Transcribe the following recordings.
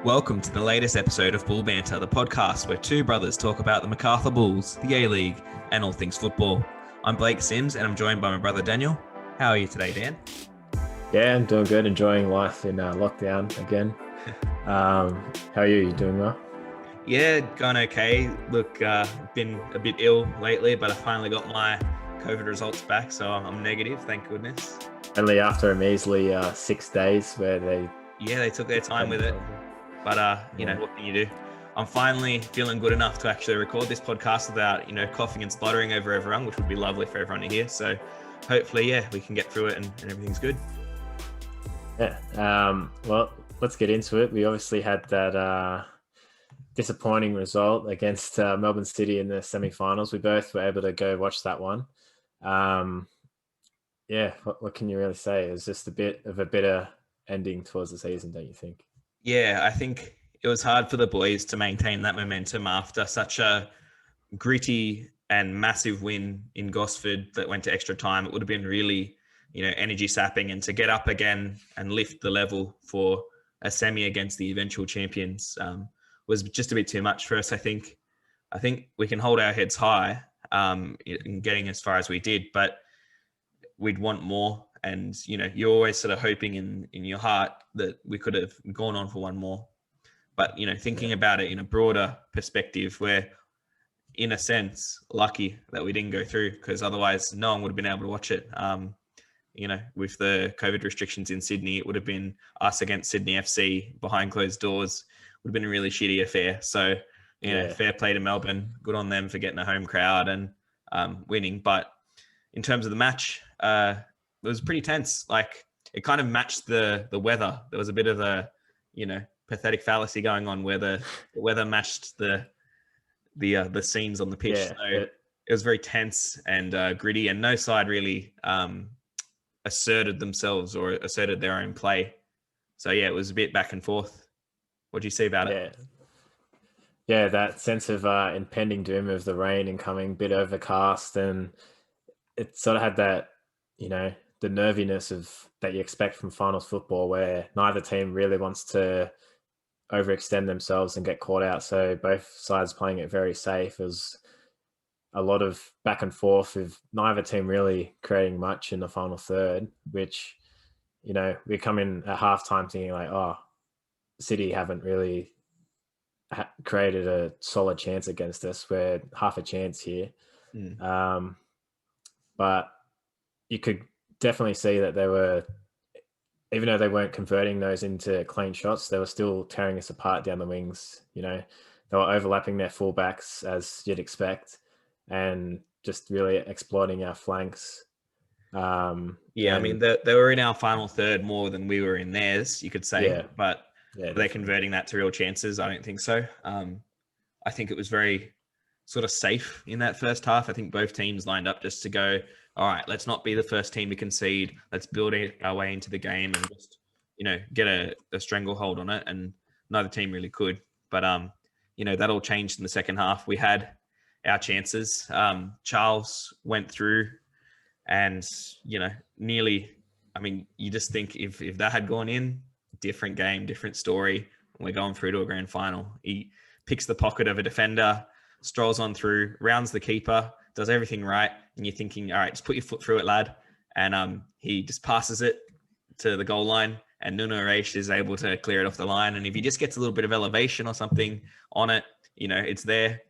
Welcome to the latest episode of Bull Banter, the podcast where two brothers talk about the Macarthur Bulls, the A-League, and all things football. I'm Blake Sims, and I'm joined by my brother Daniel. How are you today, Dan? Yeah, I'm doing good, enjoying life in lockdown again. How are you? You doing well? Yeah, going okay. Look, been a bit ill lately, but I finally got my COVID results back, so I'm negative, thank goodness. Only after a measly 6 days where they... Yeah, they took their time with it. But, what can you do? I'm finally feeling good enough to actually record this podcast without, coughing and spluttering over everyone, which would be lovely for everyone to hear. So hopefully, we can get through it and everything's good. Yeah. Well, let's get into it. We obviously had that disappointing result against Melbourne City in the semi-finals. We both were able to go watch that one. What can you really say? It was just a bit of a bitter ending towards the season, don't you think? Yeah, I think it was hard for the boys to maintain that momentum after such a gritty and massive win in Gosford that went to extra time. It would have been really, energy sapping, and to get up again and lift the level for a semi against the eventual champions was just a bit too much for us. I think we can hold our heads high in getting as far as we did, but we'd want more. And, you're always sort of hoping in your heart that we could have gone on for one more. But, thinking about it in a broader perspective, we're, in a sense, lucky that we didn't go through, because otherwise no one would have been able to watch it. With the COVID restrictions in Sydney, it would have been us against Sydney FC behind closed doors. Would have been a really shitty affair. So, fair play to Melbourne. Good on them for getting a home crowd and winning. But in terms of the match, it was pretty tense. Like, it kind of matched the weather. There was a bit of a, pathetic fallacy going on where the weather matched the scenes on the pitch. Yeah, so it was very tense and gritty, and no side really asserted themselves or asserted their own play. So it was a bit back and forth. What do you see about it? Yeah, that sense of impending doom of the rain incoming, bit overcast, and it sort of had that, the nerviness of that you expect from finals football, where neither team really wants to overextend themselves and get caught out. So both sides playing it very safe. It was a lot of back and forth with neither team really creating much in the final third, which, we come in at halftime thinking like, oh, City haven't really created a solid chance against us. We're half a chance here. But you could definitely see that they were, even though they weren't converting those into clean shots, they were still tearing us apart down the wings. They were overlapping their fullbacks as you'd expect, and just really exploiting our flanks. They were in our final third more than we were in theirs, you could say. But were they converting that to real chances? I don't think so. I think it was very sort of safe in that first half. I think both teams lined up just to go, all right, let's not be the first team to concede. Let's build our way into the game and just, get a stranglehold on it. And neither team really could. But, that all changed in the second half. We had our chances. Charles went through and, nearly, you just think if that had gone in, different game, different story. We're going through to a grand final. He picks the pocket of a defender, strolls on through, rounds the keeper, does everything right, and you're thinking, all right, just put your foot through it, lad. And he just passes it to the goal line, and Nuno Reis is able to clear it off the line. And if he just gets a little bit of elevation or something on it, it's there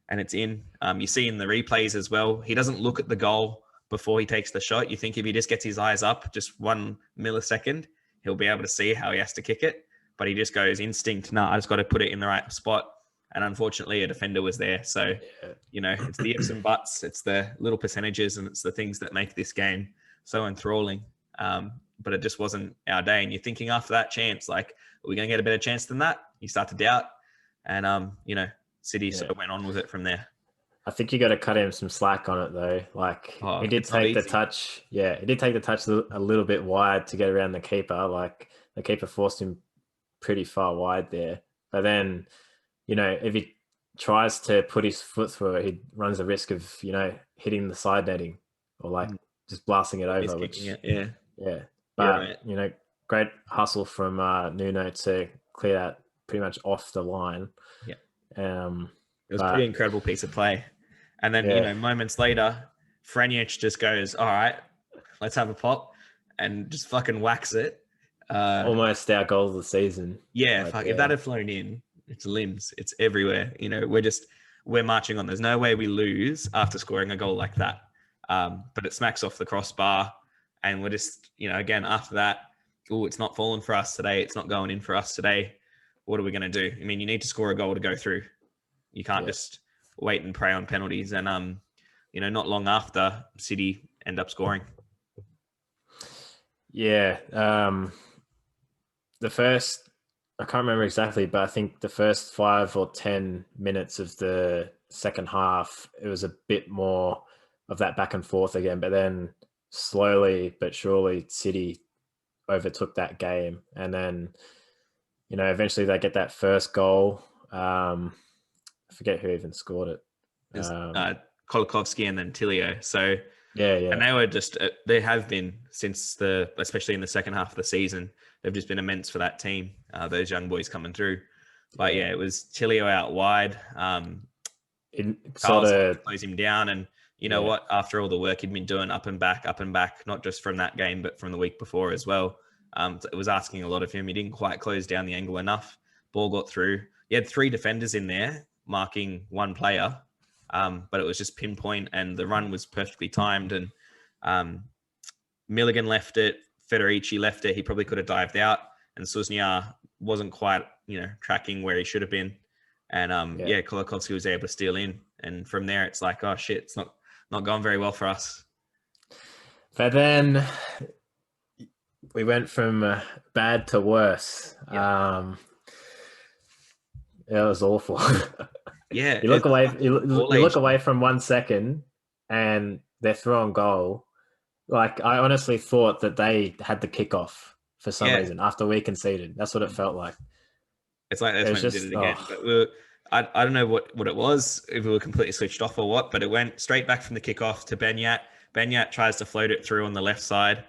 and it's in. You see in the replays as well, he doesn't look at the goal before he takes the shot. You think if he just gets his eyes up just 1 millisecond, he'll be able to see how he has to kick it. But he just goes instinct. No, I just got to put it in the right spot. And unfortunately, a defender was there. So, it's the ifs and buts. It's the little percentages, and it's the things that make this game so enthralling. But it just wasn't our day. And you're thinking after that chance, like, are we going to get a better chance than that? You start to doubt. And, City sort of went on with it from there. I think you got to cut him some slack on it, though. Like, he did take the touch. Yeah, he did take the touch a little bit wide to get around the keeper. Like, the keeper forced him pretty far wide there. But then, if he tries to put his foot through it, he runs the risk of, hitting the side netting or just blasting it over. But, great hustle from Nuno to clear that pretty much off the line. Yeah. It was a pretty incredible piece of play. And then, moments later, Franjic just goes, all right, let's have a pop, and just fucking whacks it. Almost our goal of the season. Yeah, if that had flown in, it's limbs. It's everywhere. We're marching on. There's no way we lose after scoring a goal like that. But it smacks off the crossbar, and we're just, again, after that, it's not falling for us today. It's not going in for us today. What are we going to do? I mean, you need to score a goal to go through. You can't just wait and prey on penalties. And, not long after, City end up scoring. Yeah. The first, I can't remember exactly, but I think the first 5 or 10 minutes of the second half, it was a bit more of that back and forth again. But then slowly but surely, City overtook that game. And then, eventually they get that first goal. I forget who even scored it. Kolikovsky and then Tilio. So yeah. And they were just, they have been since especially in the second half of the season, they've just been immense for that team. Those young boys coming through. But it was Tilio out wide. Carlos closed him down. And you know what? After all the work he'd been doing up and back, not just from that game, but from the week before as well. It was asking a lot of him. He didn't quite close down the angle enough. Ball got through. He had 3 defenders in there marking 1 player, but it was just pinpoint, and the run was perfectly timed. And Milligan left it. Federici left it. He probably could have dived out, and Susniar wasn't quite, tracking where he should have been. And Kolikovsky was able to steal in, and from there it's like, oh shit, it's not going very well for us. But then we went from bad to worse. It was awful. Yeah, you look away. You look away from 1 second, and they're throwing goal. Like, I honestly thought that they had the kickoff for some reason after we conceded. That's what it felt like. It's like they did it again. But I don't know what it was, if we were completely switched off or what, but it went straight back from the kickoff to Benyat. Benyat tries to float it through on the left side.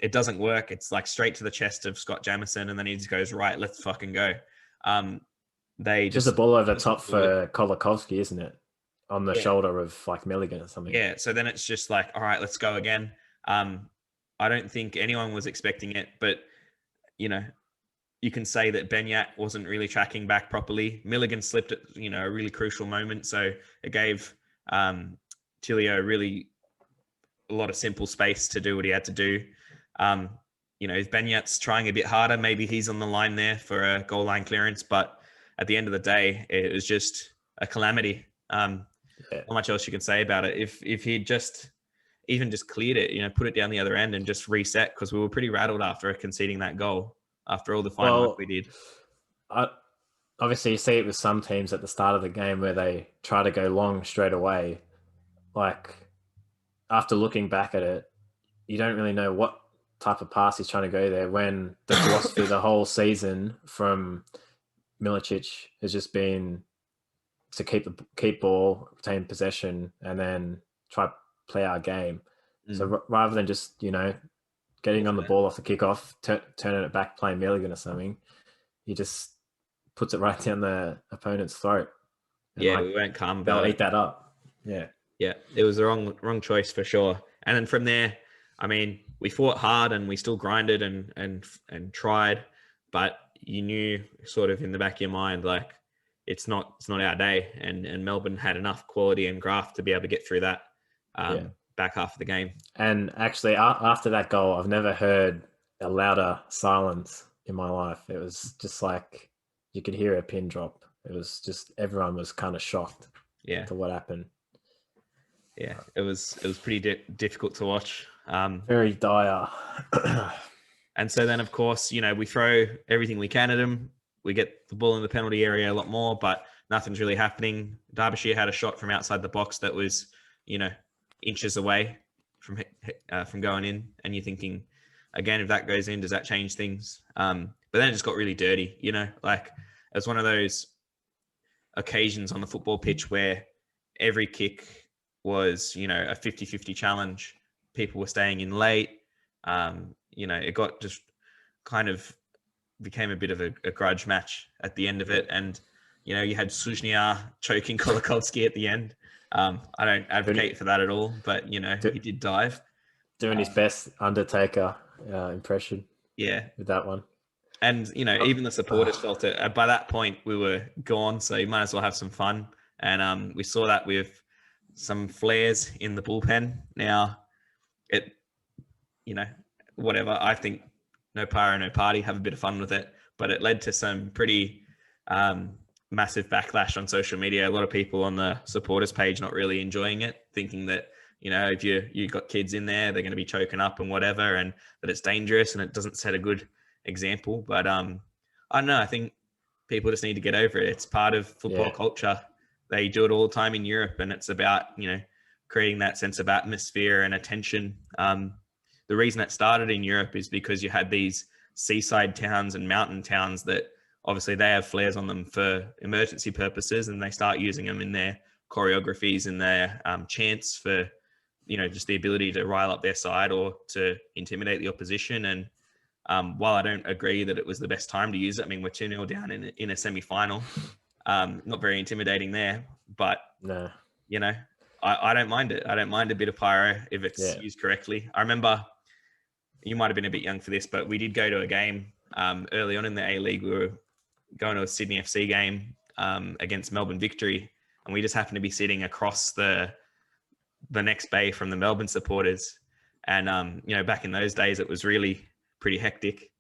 It doesn't work. It's like straight to the chest of Scott Jamieson, and then he just goes, right, let's fucking go. Just a ball over the top for Kolikovsky, isn't it? On the shoulder of like Milligan or something. Yeah. So then it's just like, all right, let's go again. I don't think anyone was expecting it, but you can say that Benyat wasn't really tracking back properly. Milligan slipped at, a really crucial moment. So it gave Tilio really a lot of simple space to do what he had to do. If Benyat's trying a bit harder, maybe he's on the line there for a goal line clearance. But at the end of the day, it was just a calamity. Not much else you can say about it. If he'd just cleared it, put it down the other end and just reset, because we were pretty rattled after conceding that goal, after all the fine work we did. Obviously, you see it with some teams at the start of the game where they try to go long straight away. Like, after looking back at it, you don't really know what type of pass he's trying to go there, when the philosophy the whole season from Milicic has just been to keep ball, retain possession, and then try to play our game. So rather than just, getting on the ball off the kickoff, turning it back, playing Milligan or something, he just puts it right down the opponent's throat. We weren't calm about it. They'll eat that up. Yeah. Yeah, it was the wrong choice for sure. And then from there, I mean, we fought hard and we still grinded and tried, but you knew sort of in the back of your mind, like, it's not our day. And Melbourne had enough quality and graft to be able to get through that back half of the game. And actually, after that goal, I've never heard a louder silence in my life. It was just like you could hear a pin drop. It was just, everyone was kind of shocked to what happened. Yeah, it was pretty difficult to watch. Very dire. And so then, of course, we throw everything we can at them. We get the ball in the penalty area a lot more, but nothing's really happening. Derbyshire had a shot from outside the box that was, inches away from going in. And you're thinking, again, if that goes in, does that change things? But then it just got really dirty, like it was one of those occasions on the football pitch where every kick was, a 50-50 challenge. People were staying in late. It got just kind of became a bit of a grudge match at the end of it. And, you know, you had Suzhniar choking Kolakovsky at the end. I don't advocate for that at all, but, you know, he did dive. Doing his best Undertaker impression. Yeah. With that one. And, you know, even the supporters felt it. By that point, we were gone, so you might as well have some fun. And we saw that with some flares in the bullpen. Now, it, you know, whatever. I think no pyro, no party. Have a bit of fun with it. But it led to some pretty massive backlash on social media. A lot of people on the supporters page not really enjoying it, thinking that, you know, if you got kids in there, they're going to be choking up and whatever, and that it's dangerous and it doesn't set a good example. But I don't know. I think people just need to get over it. It's part of football culture. They do it all the time in Europe, and it's about, you know, creating that sense of atmosphere and attention. The reason it started in Europe is because you had these seaside towns and mountain towns that obviously they have flares on them for emergency purposes, and they start using them in their choreographies and their chants for, you know, just the ability to rile up their side or to intimidate the opposition. And while I don't agree that it was the best time to use it, I mean, we're 2-0 down in a semi-final. Not very intimidating there, but, you know, I don't mind it. I don't mind a bit of pyro if it's used correctly. I remember, you might have been a bit young for this, but we did go to a game early on in the A-League. We were going to a Sydney FC game against Melbourne Victory, and we just happened to be sitting across the next bay from the Melbourne supporters. And, you know, back in those days, it was really pretty hectic.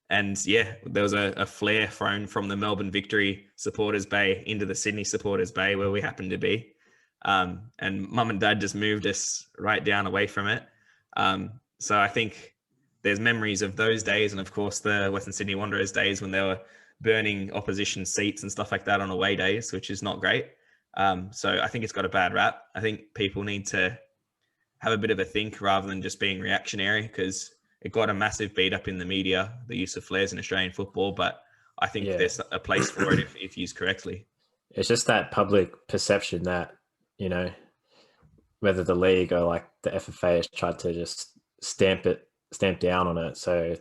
And yeah, there was a flare thrown from the Melbourne Victory supporters bay into the Sydney supporters bay where we happened to be. And mum and dad just moved us right down away from it. So I think there's memories of those days, and of course the Western Sydney Wanderers days when they were burning opposition seats and stuff like that on away days, which is not great. So I think it's got a bad rap. I think people need to have a bit of a think rather than just being reactionary, because it got a massive beat up in the media, the use of flares in Australian football. But I think there's a place for it if used correctly. It's just that public perception that, you know, whether the league or like the FFA has tried to just stamp down on it. So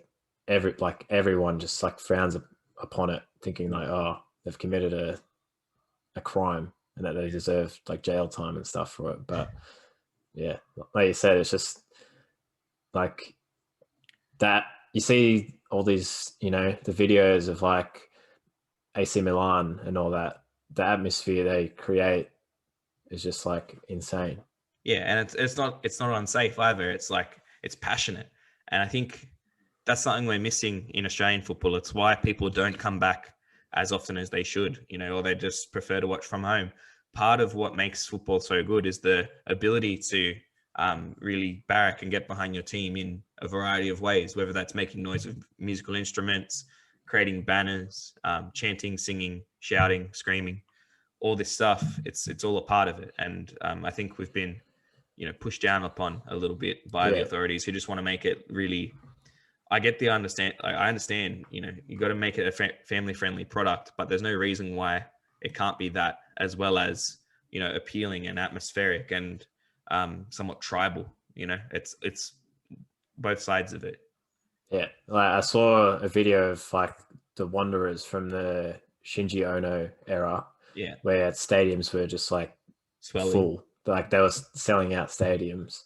everyone just like frowns upon it, thinking like, oh, they've committed a crime and that they deserve like jail time and stuff for it. But yeah, like you said, it's just like that. You see all these, you know, the videos of like AC Milan and all that, the atmosphere they create is just like insane. Yeah, and it's not unsafe either. It's like, it's passionate. And I think that's something we're missing in Australian football. It's why people don't come back as often as they should, you know, or they just prefer to watch from home. Part of what makes football so good is the ability to really barrack and get behind your team in a variety of ways, whether that's making noise with musical instruments, creating banners, chanting, singing, shouting, screaming, all this stuff. It's all a part of it. And I think we've been, you know, pushed down upon a little bit by the authorities who just want to make it really, I understand, you know, you got to make it a family-friendly product, but there's no reason why it can't be that, as well as, you know, appealing and atmospheric and somewhat tribal. You know, it's both sides of it. Yeah, like I saw a video of like the Wanderers from the Shinji Ono era, where stadiums were just like swelling, full, like they were selling out stadiums,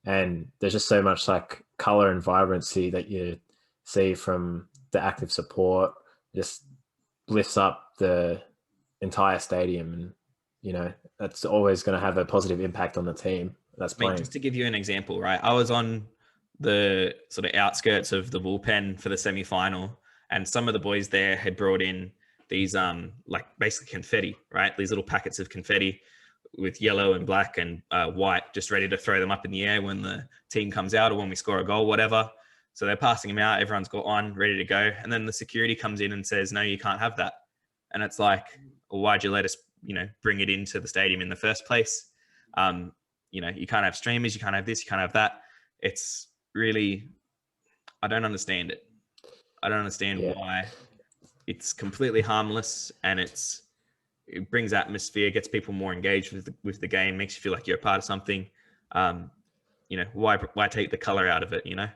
and there's just so much like color and vibrancy that you see from the active support. Just lifts up the entire stadium, and you know that's always going to have a positive impact on the team that's playing. Just to give you an example, right? I was on the sort of outskirts of the bullpen for the semi-final, and some of the boys there had brought in these like basically confetti, right? These little packets of confetti with yellow and black and white, just ready to throw them up in the air when the team comes out or when we score a goal, whatever. So they're passing them out. Everyone's got one ready to go. And then the security comes in and says, no, you can't have that. And it's like, well, why'd you let us, you know, bring it into the stadium in the first place? You know, you can't have streamers, you can't have this, you can't have that. It's really, I don't understand it. I don't understand why. It's completely harmless, and it brings atmosphere, gets people more engaged with the game, makes you feel like you're a part of something. You know, why take the color out of it, you know?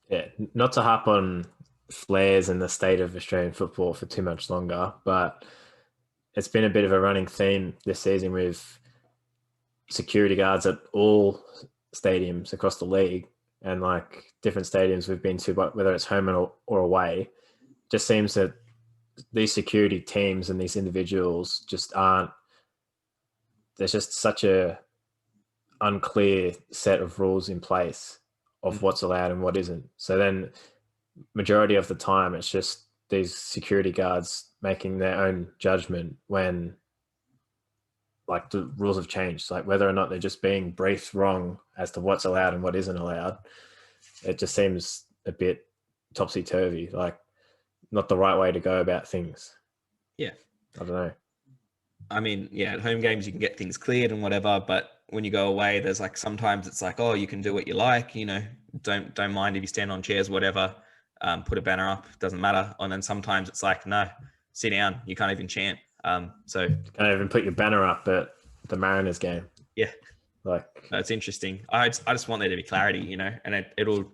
Yeah, not to harp on flares in the state of Australian football for too much longer. But it's been a bit of a running theme this season with security guards at all stadiums across the league, and like different stadiums we've been to, but whether it's home or away, just seems that these security teams and these individuals just aren't. There's just such a unclear set of rules in place of what's allowed and what isn't. So then majority of the time it's just these security guards making their own judgment when like the rules have changed, like whether or not they're just being briefed wrong as to what's allowed and what isn't allowed. It just seems a bit topsy-turvy, like not the right way to go about things. Yeah. I don't know. I mean, yeah, at home games you can get things cleared and whatever, but when you go away, there's like sometimes it's like, oh, you can do what you like, you know, don't mind if you stand on chairs, whatever, put a banner up, doesn't matter. And then sometimes it's like, no, sit down, you can't even chant. So you can't even put your banner up at the Mariners game. Yeah, like that's interesting. I just want there to be clarity, you know, and it'll,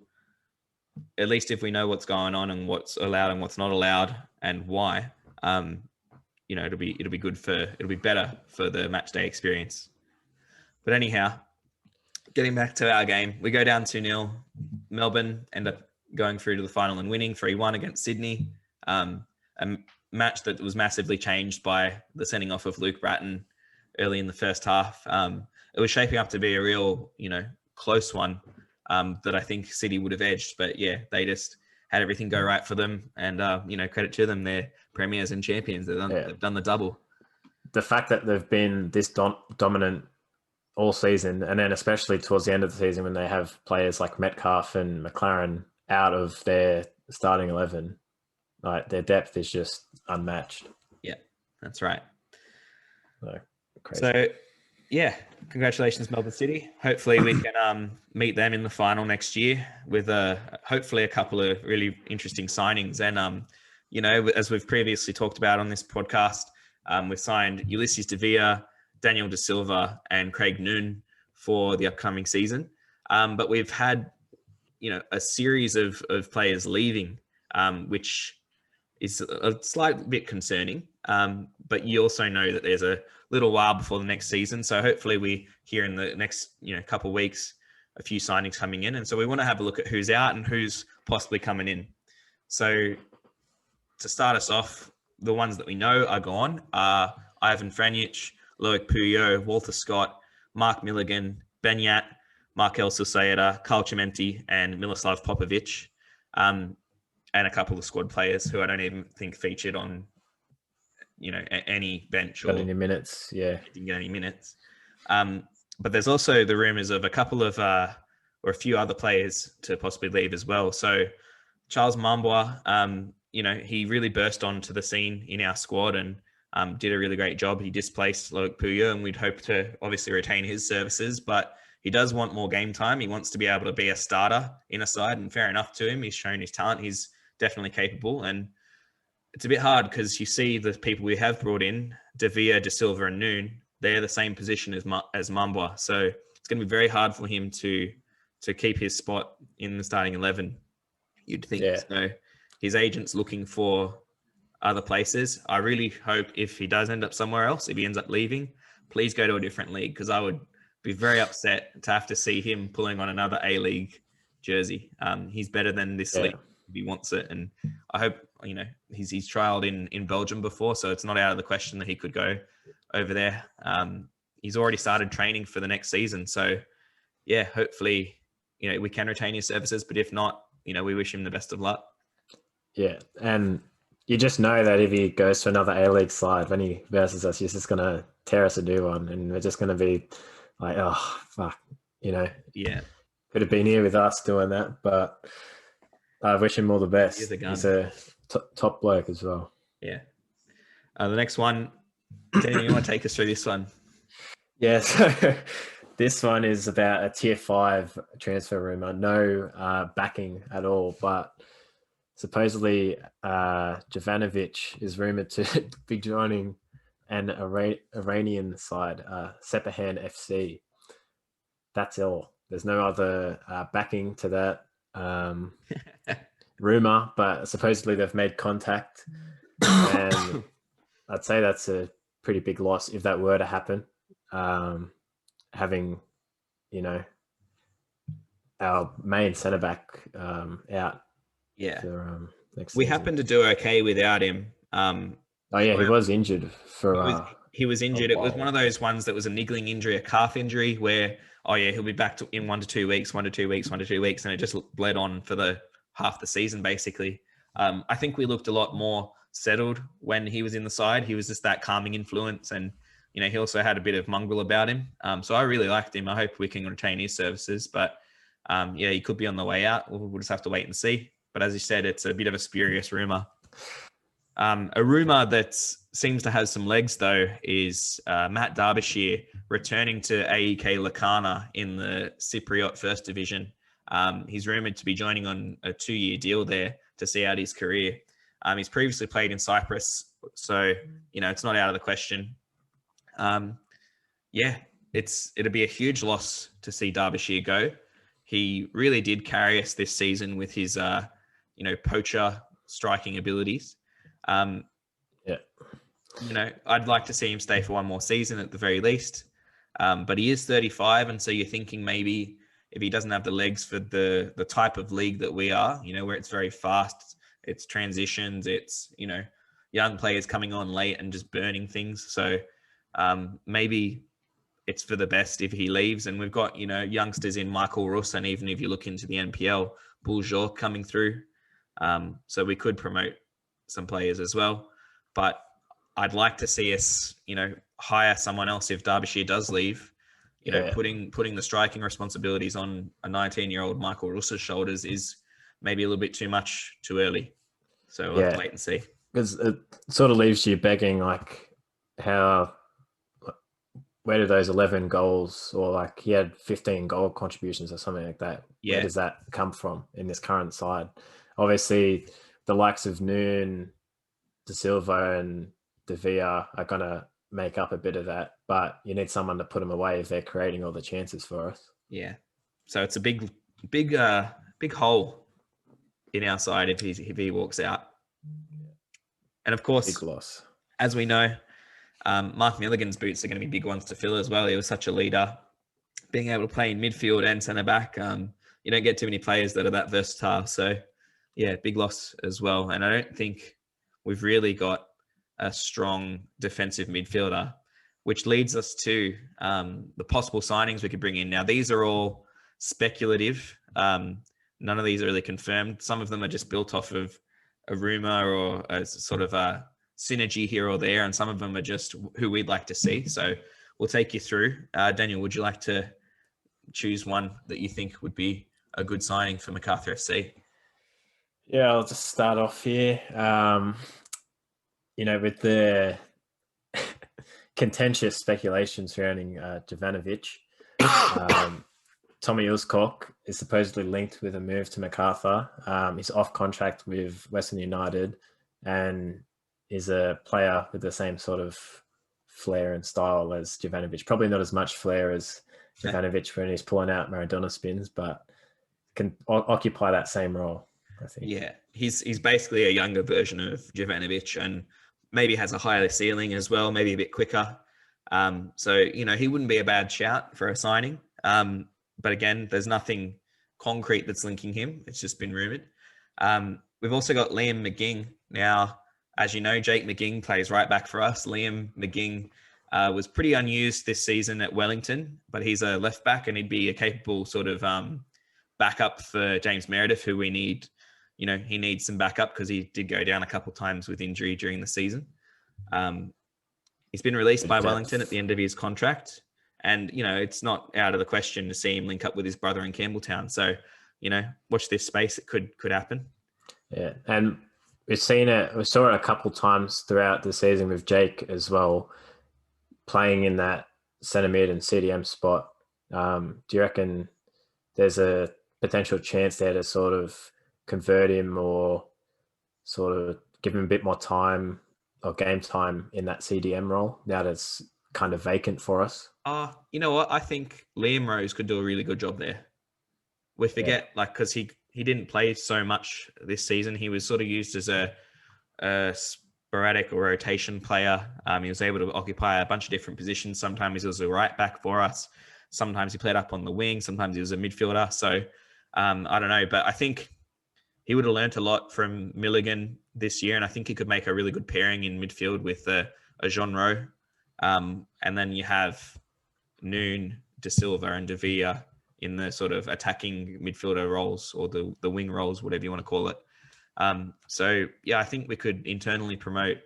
at least if we know what's going on and what's allowed and what's not allowed and why, you know, it'll be better for the match day experience. But anyhow, getting back to our game, we go down 2-0. Melbourne end up going through to the final and winning 3-1 against Sydney. A match that was massively changed by the sending off of Luke Bratton early in the first half. It was shaping up to be a real, you know, close one that I think City would have edged. But yeah, they just had everything go right for them. And, you know, credit to them. They're premiers and champions. They've done the double. The fact that they've been this dominant all season, and then especially towards the end of the season when they have players like Metcalf and McLaren out of their starting 11, like their depth is just unmatched. Yeah, that's right. Crazy. So, yeah, congratulations, Melbourne City. Hopefully we can meet them in the final next year with hopefully a couple of really interesting signings. And, you know, as we've previously talked about on this podcast, we've signed Ulysses De Villa, Daniel De Silva, and Craig Noon for the upcoming season. But we've had, you know, a series of players leaving, which is a slight bit concerning. But you also know that there's a little while before the next season. So hopefully we hear in the next, you know, couple of weeks, a few signings coming in. And so we want to have a look at who's out and who's possibly coming in. So to start us off, the ones that we know are gone are Ivan Franjic, Loic Puyo, Walter Scott, Mark Milligan, Ben Yat, Markel Susaeta, Carl Chimenti, and Miloslav Popovic, and a couple of squad players who I don't even think featured on, you know, any bench or any minutes. Yeah, didn't get any minutes. But there's also the rumours of a couple of or a few other players to possibly leave as well. So Charles Mumboir, you know, he really burst onto the scene in our squad and did a really great job. He displaced Loic Puyo, and we'd hope to obviously retain his services, but he does want more game time. He wants to be able to be a starter in a side, and fair enough to him. He's shown his talent. He's definitely capable. And it's a bit hard because you see the people we have brought in, De Villa, De Silva, and Noon, they're the same position as Mumboir. So it's going to be very hard for him to keep his spot in the starting 11, you'd think. Yeah. So his agent's looking for other places. I really hope if he does end up somewhere else, if he ends up leaving, please go to a different league, because I would be very upset to have to see him pulling on another A-League jersey. He's better than this league if he wants it. And I hope, you know, he's trialed in Belgium before, so it's not out of the question that he could go over there. He's already started training for the next season. So yeah, hopefully, you know, we can retain his services, but if not, you know, we wish him the best of luck. Yeah. And you just know that if he goes to another A-League side, when he versus us, he's just going to tear us a new one. And we're just going to be like, oh, fuck, you know. Yeah. Could have been here with us doing that, but I wish him all the best. He's a top bloke as well. Yeah. The next one, Daniel, you want to take us through this one? Yeah, so this one is about a tier 5 transfer rumour. No backing at all, but supposedly Jovanovic is rumoured to be joining an Iranian side, Sepahan FC. That's all. There's no other backing to that. rumor, but supposedly they've made contact. And I'd say that's a pretty big loss if that were to happen. Having, our main centre back out. Yeah. For, next we season. happened to do okay without him. He was injured for. He was injured. It was one of those ones that was a niggling injury, a calf injury, where he'll be back in 1 to 2 weeks, 1 to 2 weeks, 1 to 2 weeks, and it just bled on for the half the season basically. I think we looked a lot more settled when he was in the side. He was just that calming influence, and he also had a bit of mongrel about him. So I really liked him. I hope we can retain his services, but he could be on the way out. We'll just have to wait and see. But as you said, it's a bit of a spurious rumor. A rumor that seems to have some legs, though, is Matt Derbyshire returning to AEK Likana in the Cypriot First Division. He's rumored to be joining on a 2-year deal there to see out his career. He's previously played in Cyprus, so it's not out of the question. It'll be a huge loss to see Derbyshire go. He really did carry us this season with his poacher striking abilities. I'd like to see him stay for one more season at the very least. But he is 35, and so you're thinking maybe if he doesn't have the legs for the type of league that we are, where it's very fast, it's transitions, it's young players coming on late and just burning things. So maybe it's for the best if he leaves. And we've got youngsters in Michael Russ, and even if you look into the NPL, Bull Banter coming through. So we could promote some players as well, but I'd like to see us, hire someone else if Derbyshire does leave. Putting the striking responsibilities on a 19-year-old Michael Russ's shoulders is maybe a little bit too much too early. So we'll have to wait and see. Because it sort of leaves you begging, where do those 11 goals, or he had 15 goal contributions or something like that? Yeah. Where does that come from in this current side? Obviously, the likes of Noon, De Silva, and De Villa are going to make up a bit of that, but you need someone to put them away if they're creating all the chances for us. Yeah. So it's a big hole in our side if he walks out. And of course, big loss. As we know, Mark Milligan's boots are going to be big ones to fill as well. He was such a leader. Being able to play in midfield and centre back, you don't get too many players that are that versatile. So, big loss as well. And I don't think we've really got a strong defensive midfielder, which leads us to the possible signings we could bring in. Now, these are all speculative. None of these are really confirmed. Some of them are just built off of a rumor or a sort of a synergy here or there, and some of them are just who we'd like to see. So we'll take you through. Daniel, would you like to choose one that you think would be a good signing for Macarthur FC? Yeah, I'll just start off here. With the contentious speculation surrounding Jovanovic, Tommy Uskok is supposedly linked with a move to Macarthur. He's off contract with Western United and is a player with the same sort of flair and style as Jovanovic. Probably not as much flair as Jovanovic when he's pulling out Maradona spins, but can occupy that same role, I think. Yeah, he's basically a younger version of Jovanovic and maybe has a higher ceiling as well, maybe a bit quicker. So, he wouldn't be a bad shout for a signing. But again, there's nothing concrete that's linking him. It's just been rumoured. We've also got Liam Mcging. Now, as you know, Jake Mcging plays right back for us. Liam Mcging was pretty unused this season at Wellington, but he's a left back and he'd be a capable sort of backup for James Meredith, who we need. He needs some backup because he did go down a couple of times with injury during the season. He's been released by Wellington at the end of his contract. And, it's not out of the question to see him link up with his brother in Campbelltown. So, watch this space. It could happen. Yeah. And we saw it a couple times throughout the season with Jake as well, playing in that centre mid and CDM spot. Do you reckon there's a potential chance there to sort of convert him or sort of give him a bit more time or game time in that CDM role now that it's kind of vacant for us? You know what? I think Liam Rose could do a really good job there. We forget, because he he didn't play so much this season. He was sort of used as a sporadic or rotation player. He was able to occupy a bunch of different positions. Sometimes he was a right back for us. Sometimes he played up on the wing. Sometimes he was a midfielder. So I don't know, but I think he would have learnt a lot from Mcging this year, and I think he could make a really good pairing in midfield with a Jean Rowe. And then you have Noon, De Silva, and De Villa in the sort of attacking midfielder roles, or the wing roles, whatever you want to call it. So yeah, I think we could internally promote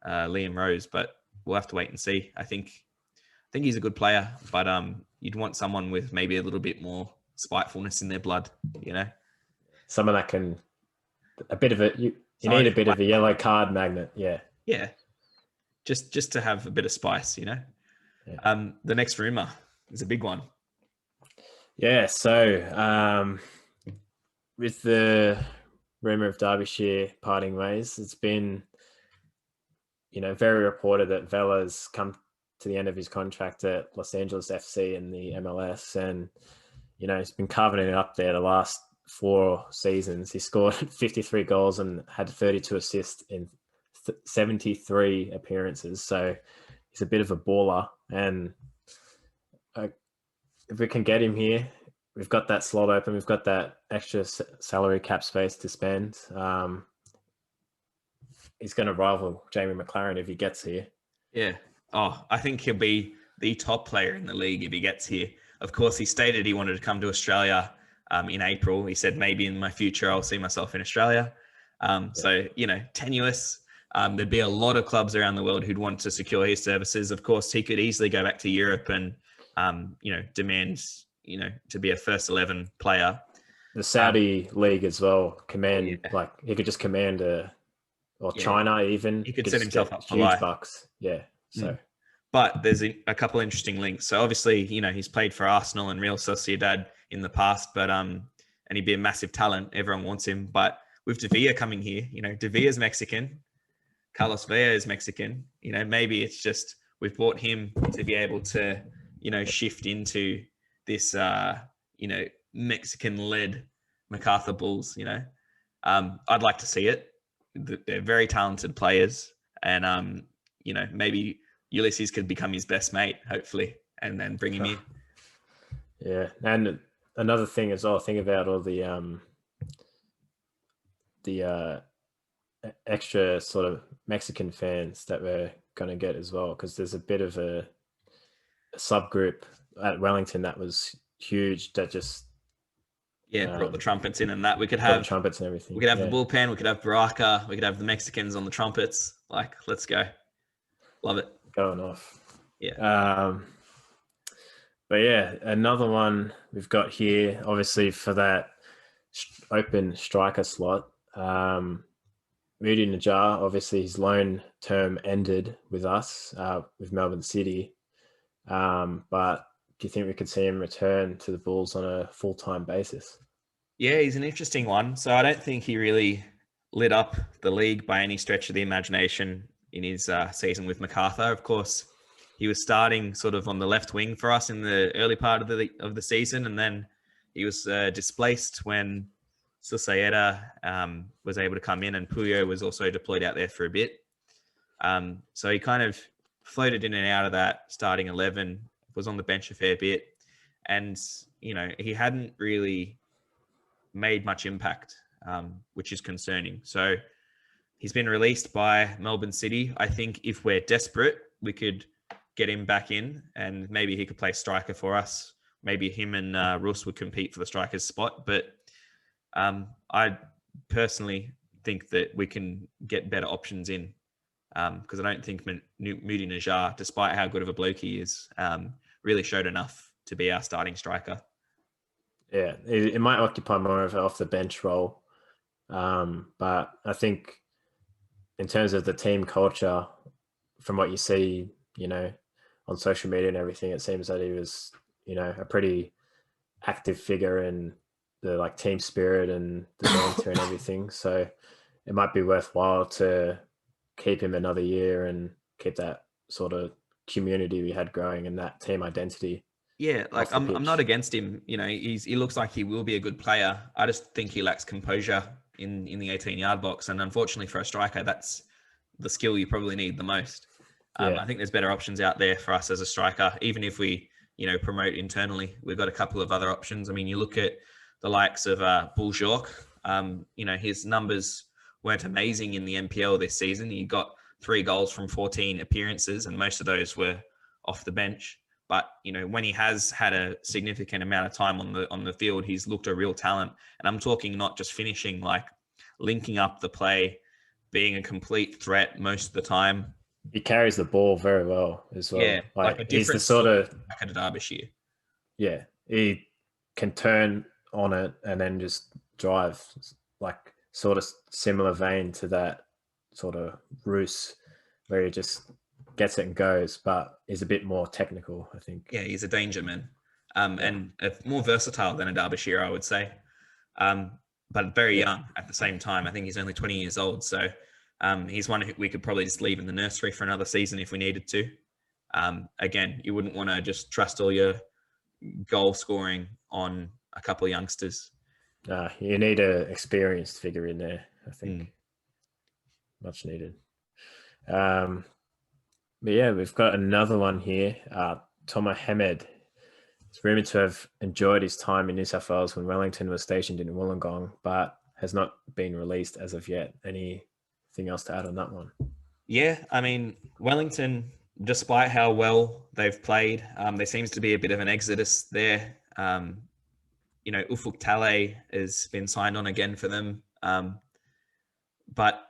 Liam Rose, but we'll have to wait and see. I think he's a good player, but you'd want someone with maybe a little bit more spitefulness in their blood, you know. Someone that can you need a bit of a yellow card magnet, yeah. Yeah, just to have a bit of spice, you know. Yeah. The next rumor is a big one. Yeah, so with the rumor of Derbyshire parting ways, it's been, very reported that Vela's come to the end of his contract at Los Angeles FC in the MLS, and he's been carving it up there the last 4 seasons. He scored 53 goals and had 32 assists in 73 appearances. So he's a bit of a baller. And if we can get him here, we've got that slot open. We've got that extra salary cap space to spend. He's going to rival Jamie McLaren if he gets here. Yeah. Oh, I think he'll be the top player in the league if he gets here. Of course, he stated he wanted to come to Australia in April. He said, maybe in my future, I'll see myself in Australia. So, tenuous. There'd be a lot of clubs around the world who'd want to secure his services. Of course, he could easily go back to Europe and, demand, to be a first 11 player. The Saudi league as well, he could just command China even. He could set himself up for huge life. bucks. Yeah. So. But there's a couple interesting links. So obviously, he's played for Arsenal and Real Sociedad in the past, but and he'd be a massive talent. Everyone wants him. But with De Villa coming here, De Villa's Mexican. Carlos Vela is Mexican. Maybe it's just we've brought him to be able to, shift into this, Mexican-led Macarthur Bulls. I'd like to see it. They're very talented players, and maybe Ulysses could become his best mate, hopefully, and then bring him in. Yeah, and another thing as well, think about all the extra sort of Mexican fans that we're going to get as well, because there's a bit of a subgroup at Wellington that was huge that just brought the trumpets in, and that we could have the trumpets and everything. We could have the bullpen, we could have Baraka, we could have the Mexicans on the trumpets. Like, let's go. Love it. Going off. Yeah. But yeah, another one we've got here, obviously for that open striker slot. Moody Najjar, obviously his loan term ended with us, with Melbourne City. But do you think we could see him return to the Bulls on a full-time basis? Yeah, he's an interesting one. So I don't think he really lit up the league by any stretch of the imagination in his season with Macarthur. Of course, he was starting sort of on the left wing for us in the early part of the season, and then he was displaced when Silsaeta was able to come in, and Puyo was also deployed out there for a bit. So he kind of floated in and out of that starting 11, was on the bench a fair bit, and he hadn't really made much impact, which is concerning. So he's been released by Melbourne City. I think if we're desperate, we could get him back in, and maybe he could play striker for us. Maybe him and Russ would compete for the striker's spot. But I personally think that we can get better options in, because I don't think Moody Najjar, despite how good of a bloke he is, really showed enough to be our starting striker. Yeah, it might occupy more of an off-the-bench role. But I think in terms of the team culture, from what you see, on social media and everything, it seems that he was, a pretty active figure in the team spirit and the banter and everything. So it might be worthwhile to keep him another year and keep that sort of community we had growing and that team identity. Yeah, like I'm not against him. You know, he looks like he will be a good player. I just think he lacks composure in the 18-yard box, and unfortunately for a striker, that's the skill you probably need the most. I think there's better options out there for us as a striker. Even if we, promote internally, we've got a couple of other options. I mean, you look at the likes of Bull. His numbers weren't amazing in the NPL this season. He got 3 goals from 14 appearances, and most of those were off the bench. But when he has had a significant amount of time on the field, he's looked a real talent. And I'm talking not just finishing, like linking up the play, being a complete threat most of the time. He carries the ball very well as well. Yeah, like a different he's the sort of back at Derbyshire. Yeah, he can turn on it and then just drive, like sort of similar vein to that sort of Russ, where he just gets it and goes, but is a bit more technical, I think. Yeah, he's a danger man, and more versatile than a Derbyshire, I would say, but very young at the same time. I think he's only 20 years old, so he's one who we could probably just leave in the nursery for another season if we needed to. Again, you wouldn't want to just trust all your goal scoring on a couple of youngsters. You need an experienced figure in there, I think. Much needed. But yeah, we've got another one here. Tomo Hamed. It's rumoured to have enjoyed his time in New South Wales when Wellington was stationed in Wollongong, but has not been released as of yet. Anything else to add on that one? Yeah, I mean, Wellington, despite how well they've played, there seems to be a bit of an exodus there. Ufuk Talay has been signed on again for them. But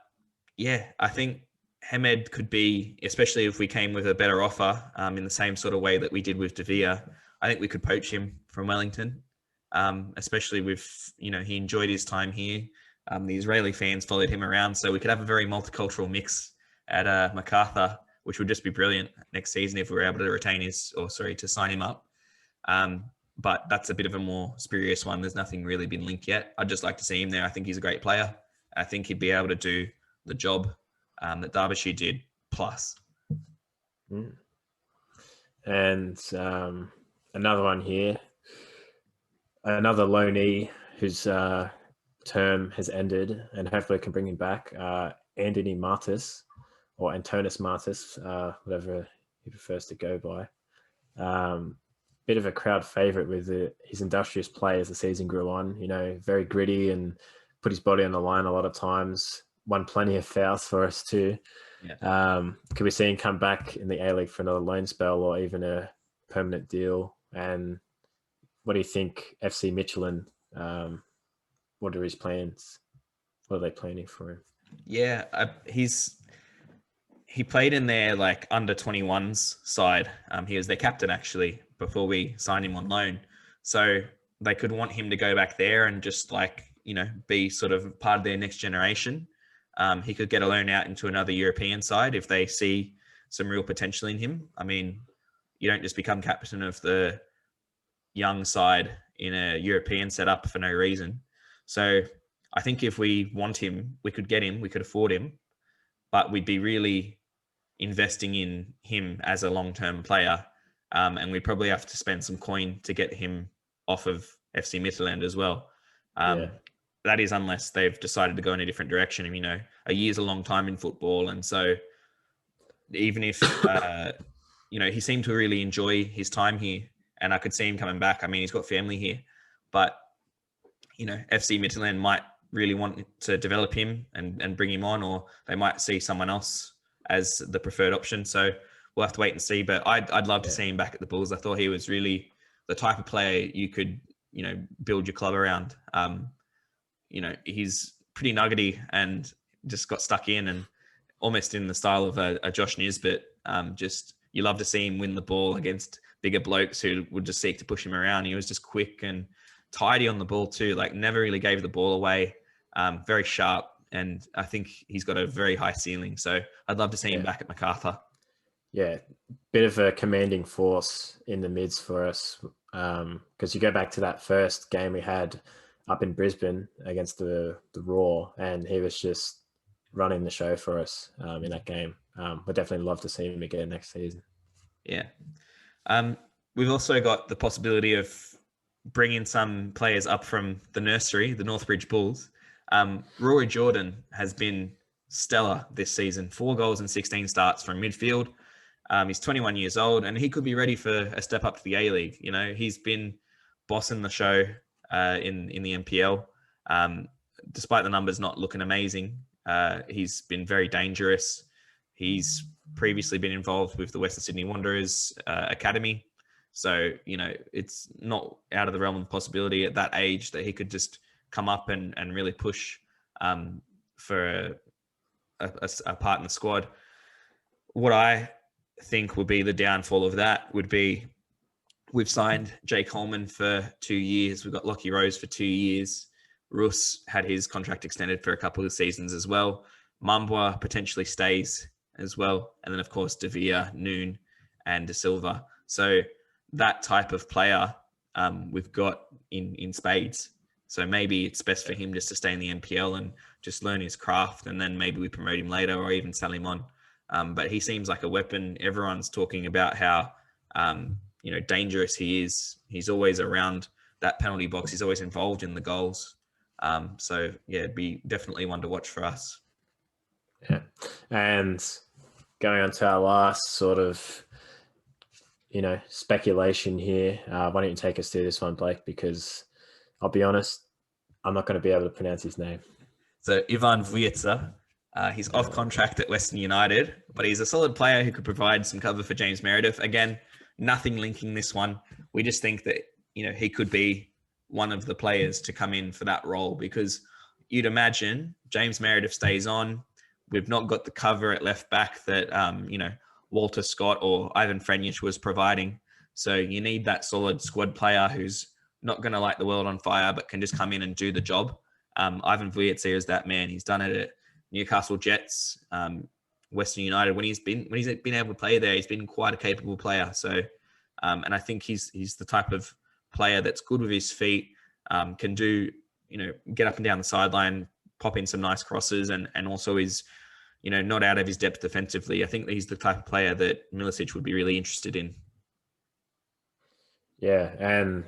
yeah, I think Hamed could be, especially if we came with a better offer in the same sort of way that we did with De Vere, I think we could poach him from Wellington, especially with, he enjoyed his time here. The Israeli fans followed him around, so we could have a very multicultural mix at Macarthur, which would just be brilliant next season if we were able to to sign him up. But that's a bit of a more spurious one. There's nothing really been linked yet. I'd just like to see him there. I think he's a great player. I think he'd be able to do the job that Derbyshire did plus. And another one here, another loanee whose term has ended and hopefully can bring him back, Anthony Martus, or Antonis Martus, whatever he prefers to go by. Bit of a crowd favourite with his industrious play as the season grew on, very gritty and put his body on the line a lot of times, won plenty of fouls for us too. Yeah. Could we see him come back in the A-League for another loan spell or even a permanent deal? And what do you think, FC Michelin, what are his plans? What are they planning for him? Yeah, he played in their under 21s side. He was their captain actually before we signed him on loan. So they could want him to go back there and just be sort of part of their next generation. He could get a loan out into another European side if they see some real potential in him. I mean, you don't just become captain of the young side in a European setup for no reason. So I think if we want him, we could get him, we could afford him, but we'd be really investing in him as a long-term player. And we'd probably have to spend some coin to get him off of FC Midtjylland as well. That is unless they've decided to go in a different direction. A year's a long time in football. And so even if, he seemed to really enjoy his time here and I could see him coming back. I mean, he's got family here, but, FC Midtjylland might really want to develop him and bring him on, or they might see someone else as the preferred option. So we'll have to wait and see, but I'd love to see him back at the Bulls. I thought he was really the type of player you could, build your club around. He's pretty nuggety and just got stuck in and almost in the style of a Josh Nisbet. Just, you love to see him win the ball against bigger blokes who would just seek to push him around. He was just quick and tidy on the ball too, never really gave the ball away. Very sharp. And I think he's got a very high ceiling. So I'd love to see him back at Macarthur. Yeah, bit of a commanding force in the mids for us. Because you go back to that first game we had up in Brisbane against the Raw, and he was just running the show for us in that game. We'd definitely love to see him again next season. Yeah. we've also got the possibility of bringing some players up from the nursery, the Northbridge Bulls. Rory Jordan has been stellar this season. 4 goals and 16 starts from midfield. He's 21 years old, and he could be ready for a step up to the A-League. You know, he's been bossing the show in the NPL. Despite the numbers not looking amazing, he's been very dangerous. He's previously been involved with the Western Sydney Wanderers Academy. So, you know, it's not out of the realm of possibility at that age that he could just come up and really push for a part in the squad. What I think would be the downfall of that would be we've signed Jay Coleman for 2 years. We've got Lockheed Rose for 2 years. Russ had his contract extended for a couple of seasons as well. Mumboir potentially stays as well. And then, of course, De Villa, Noon, and De Silva. So that type of player we've got in spades. So maybe it's best for him just to stay in the NPL and just learn his craft, and then maybe we promote him later or even sell him on. But he seems like a weapon. Everyone's talking about how dangerous he is. He's always around that penalty box. He's always involved in the goals. So yeah, it'd be definitely one to watch for us. Yeah, and going on to our last sort of speculation here. Why don't you take us through this one, Blake? Because I'll be honest, I'm not going to be able to pronounce his name. So Ivan Vuitton, he's off contract at Western United, but he's a solid player who could provide some cover for James Meredith. Again, nothing linking this one. We just think that, he could be one of the players to come in for that role, because you'd imagine James Meredith stays on. We've not got the cover at left back that, Walter Scott or Ivan Frenich was providing. So you need that solid squad player who's not going to light the world on fire, but can just come in and do the job. Ivan Vuitton is that man. He's done it at Newcastle Jets, Western United. When he's been able to play there, he's been quite a capable player. So, and I think he's the type of player that's good with his feet, can do, get up and down the sideline, pop in some nice crosses, and also is, not out of his depth defensively. I think he's the type of player that Milicic would be really interested in. Yeah, and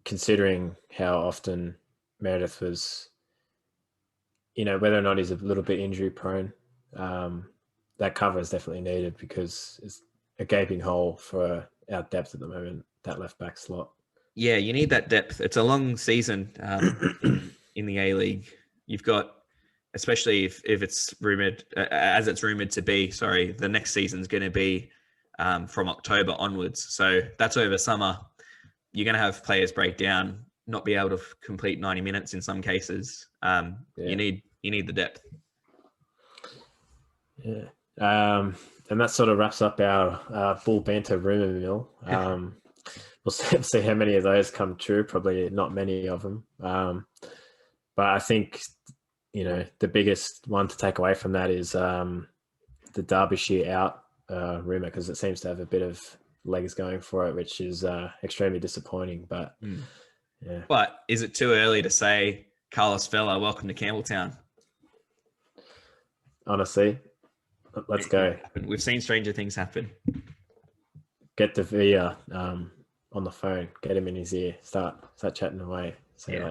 considering how often Meredith was, whether or not he's a little bit injury prone, that cover is definitely needed, because it's a gaping hole for our depth at the moment, that left back slot. Yeah, you need that depth. It's a long season in the A-League. You've got, especially if it's rumored, as it's rumored to be, the next season's going to be from October onwards. So that's over summer. You're going to have players break down, not be able to complete 90 minutes in some cases. You need the depth. Yeah. And that sort of wraps up our Bull Banter rumour mill. We'll see how many of those come true. Probably not many of them. But I think, the biggest one to take away from that is the Derbyshire out rumour, because it seems to have a bit of legs going for it, which is extremely disappointing. But yeah. But is it too early to say, Carlos Vela, welcome to Campbelltown? Honestly, let's go. We've seen stranger things happen. Get De Villa on the phone, get him in his ear, start chatting away. Say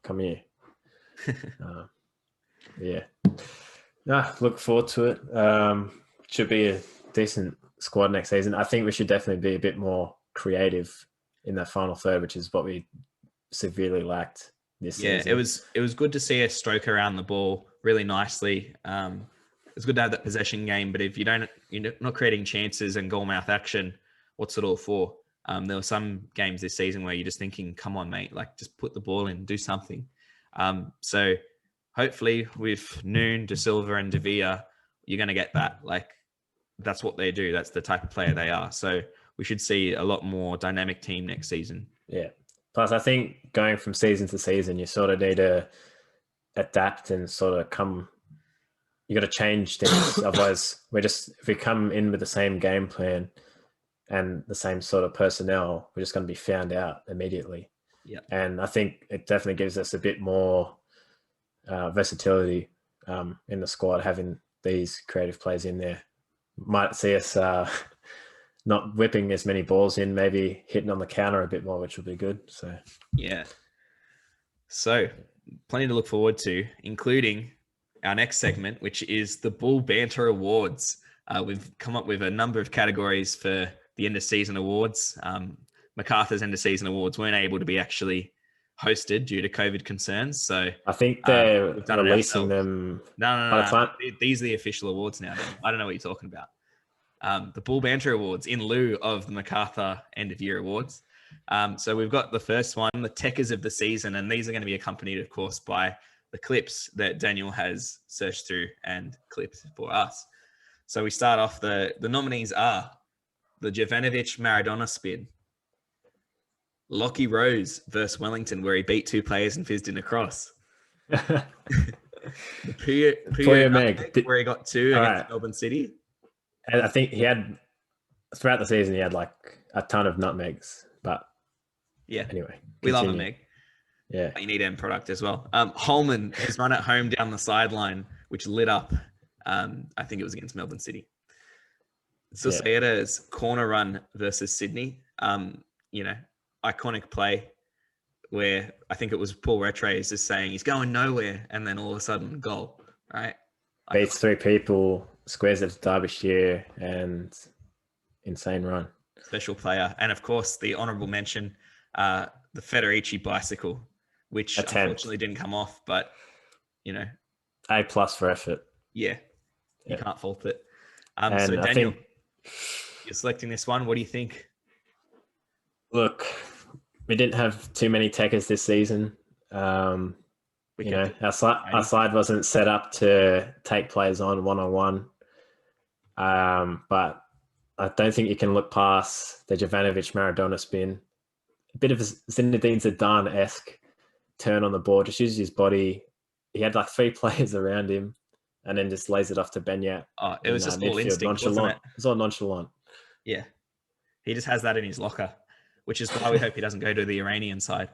come here. Yeah. Look forward to it. Should be a decent squad next season. I think we should definitely be a bit more creative in that final third, which is what we severely lacked this season. Yeah, it was good to see us stroke around the ball really nicely. It's good to have that possession game, but if you're not creating chances and goal mouth action, what's it all for? There were some games this season where you're just thinking, come on, mate, just put the ball in, do something. So hopefully with Noon, De Silva, and De Villa, you're going to get that. That's what they do. That's the type of player they are. So we should see a lot more dynamic team next season. Yeah. Plus, I think going from season to season, you sort of need to adapt and sort of come. You got to change things. Otherwise, if we come in with the same game plan and the same sort of personnel, we're just going to be found out immediately. Yeah. And I think it definitely gives us a bit more versatility in the squad, having these creative players in there. Might see us not whipping as many balls in, maybe hitting on the counter a bit more, which will be good. So yeah. So plenty to look forward to, including our next segment, which is the Bull Banter Awards. We've come up with a number of categories for the end of season awards. Macarthur's end of season awards weren't able to be actually hosted due to COVID concerns. So I think they're releasing them. No. These are the official awards now. I don't know what you're talking about. The Bull Banter Awards in lieu of the Macarthur end of year awards. So we've got the first one, the Tekkers of the season, and these are going to be accompanied, of course, by the clips that Daniel has searched through and clipped for us. So we start off, the nominees are the Jovanovic Maradona spin, Lockheed Rose versus Wellington, where he beat two players and fizzed in a cross. The Puyo Meg, where he got two against Melbourne City. And I think he had, throughout the season, he had like a ton of nutmegs. But yeah, anyway, we love a meg. Yeah, but you need end product as well. Holman has run at home down the sideline, which lit up. I think it was against Melbourne City. Socieda's corner run versus Sydney. Iconic play where I think it was Paul Rattray just saying he's going nowhere, and then all of a sudden goal. Right, beats three people, squares it to Derbyshire, and insane run. Special player, and of course the honourable mention, the Federici bicycle, which unfortunately didn't come off, but A+ for effort. Yeah, you can't fault it. So Daniel, you're selecting this one. What do you think? Look, we didn't have too many Tekkers this season. Our side wasn't set up to take players on one-on-one. But I don't think you can look past the Jovanovic Maradona spin. A bit of a Zinedine Zidane-esque turn on the ball, just uses his body. He had like three players around him and then just lays it off to Benyat. Oh, it was just all instinct, wasn't it? It was all nonchalant. Yeah. He just has that in his locker, which is why we hope he doesn't go to the Iranian side.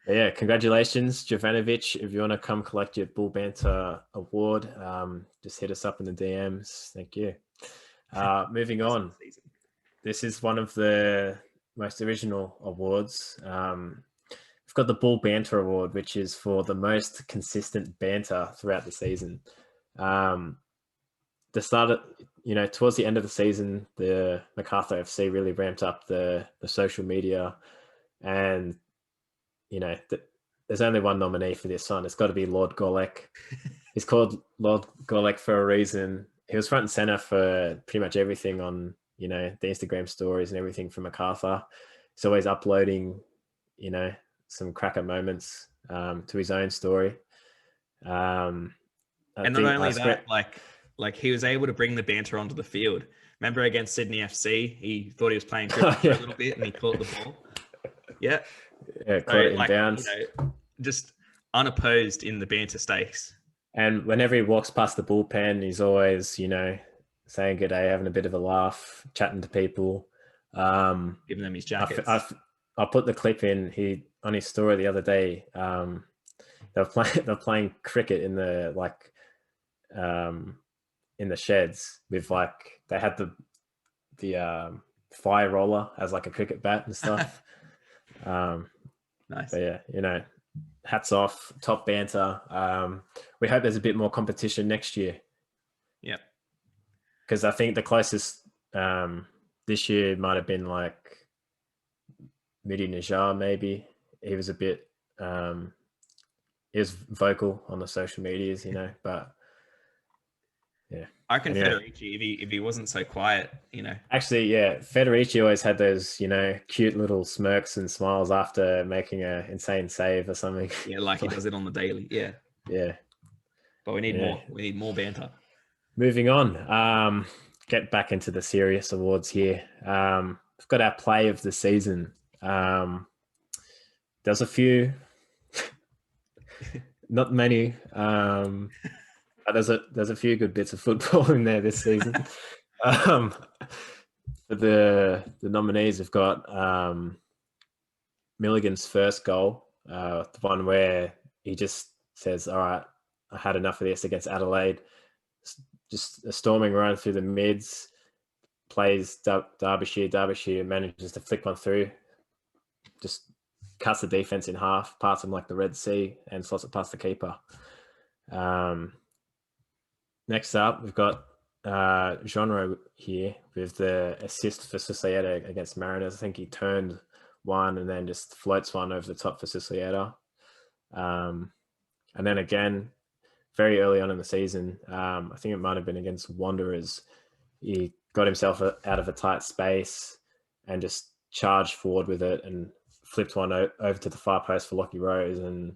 Yeah, congratulations, Jovanovic. If you want to come collect your Bull Banter Award, just hit us up in the DMs. Thank you. Moving on. This is one of the most original awards. We've got the Bull Banter Award, which is for the most consistent banter throughout the season. Towards the end of the season, the Macarthur FC really ramped up the social media, and there's only one nominee for this one. It's got to be Lord Golek. He's called Lord Golek for a reason. He was front and center for pretty much everything on the Instagram stories and everything from Macarthur. He's always uploading some cracker moments to his own story. And not only that, like he was able to bring the banter onto the field. Remember against Sydney FC, he thought he was playing cricket for a little bit and he caught the ball. Yeah. Yeah, caught it in bounds. Just unopposed in the banter stakes. And whenever he walks past the bullpen, he's always, saying good day, having a bit of a laugh, chatting to people. Giving them his jackets. I put the clip in on his story the other day. They're playing cricket in the sheds with they had the fire roller as like a cricket bat and stuff. Nice. But yeah, hats off, top banter. We hope there's a bit more competition next year. Yeah. Because I think the closest this year might have been like Midi Najar, maybe. He was a bit he was vocal on the social medias, but yeah. I reckon Federici, if he wasn't so quiet, Actually, yeah, Federici always had those, cute little smirks and smiles after making an insane save or something. Yeah, like he does it on the daily. Yeah. Yeah. But we need more. We need more banter. Moving on. Get back into the serious awards here. We've got our play of the season. There's a few, not many. There's a few good bits of football in there this season. For the nominees, we've got Milligan's first goal, the one where he just says, "All right, I had enough of this," against Adelaide. Just a storming run through the mids, plays Derbyshire. Derbyshire manages to flick one through, just cuts the defense in half, parts them like the Red Sea, and slots it past the keeper. Next up, we've got Genre here with the assist for Sicilietta against Mariners. I think he turned one and then just floats one over the top for Sicilietta. And then again, very early on in the season, I think it might have been against Wanderers, he got himself out of a tight space and just charged forward with it and flipped one over to the far post for Lockheed Rose, and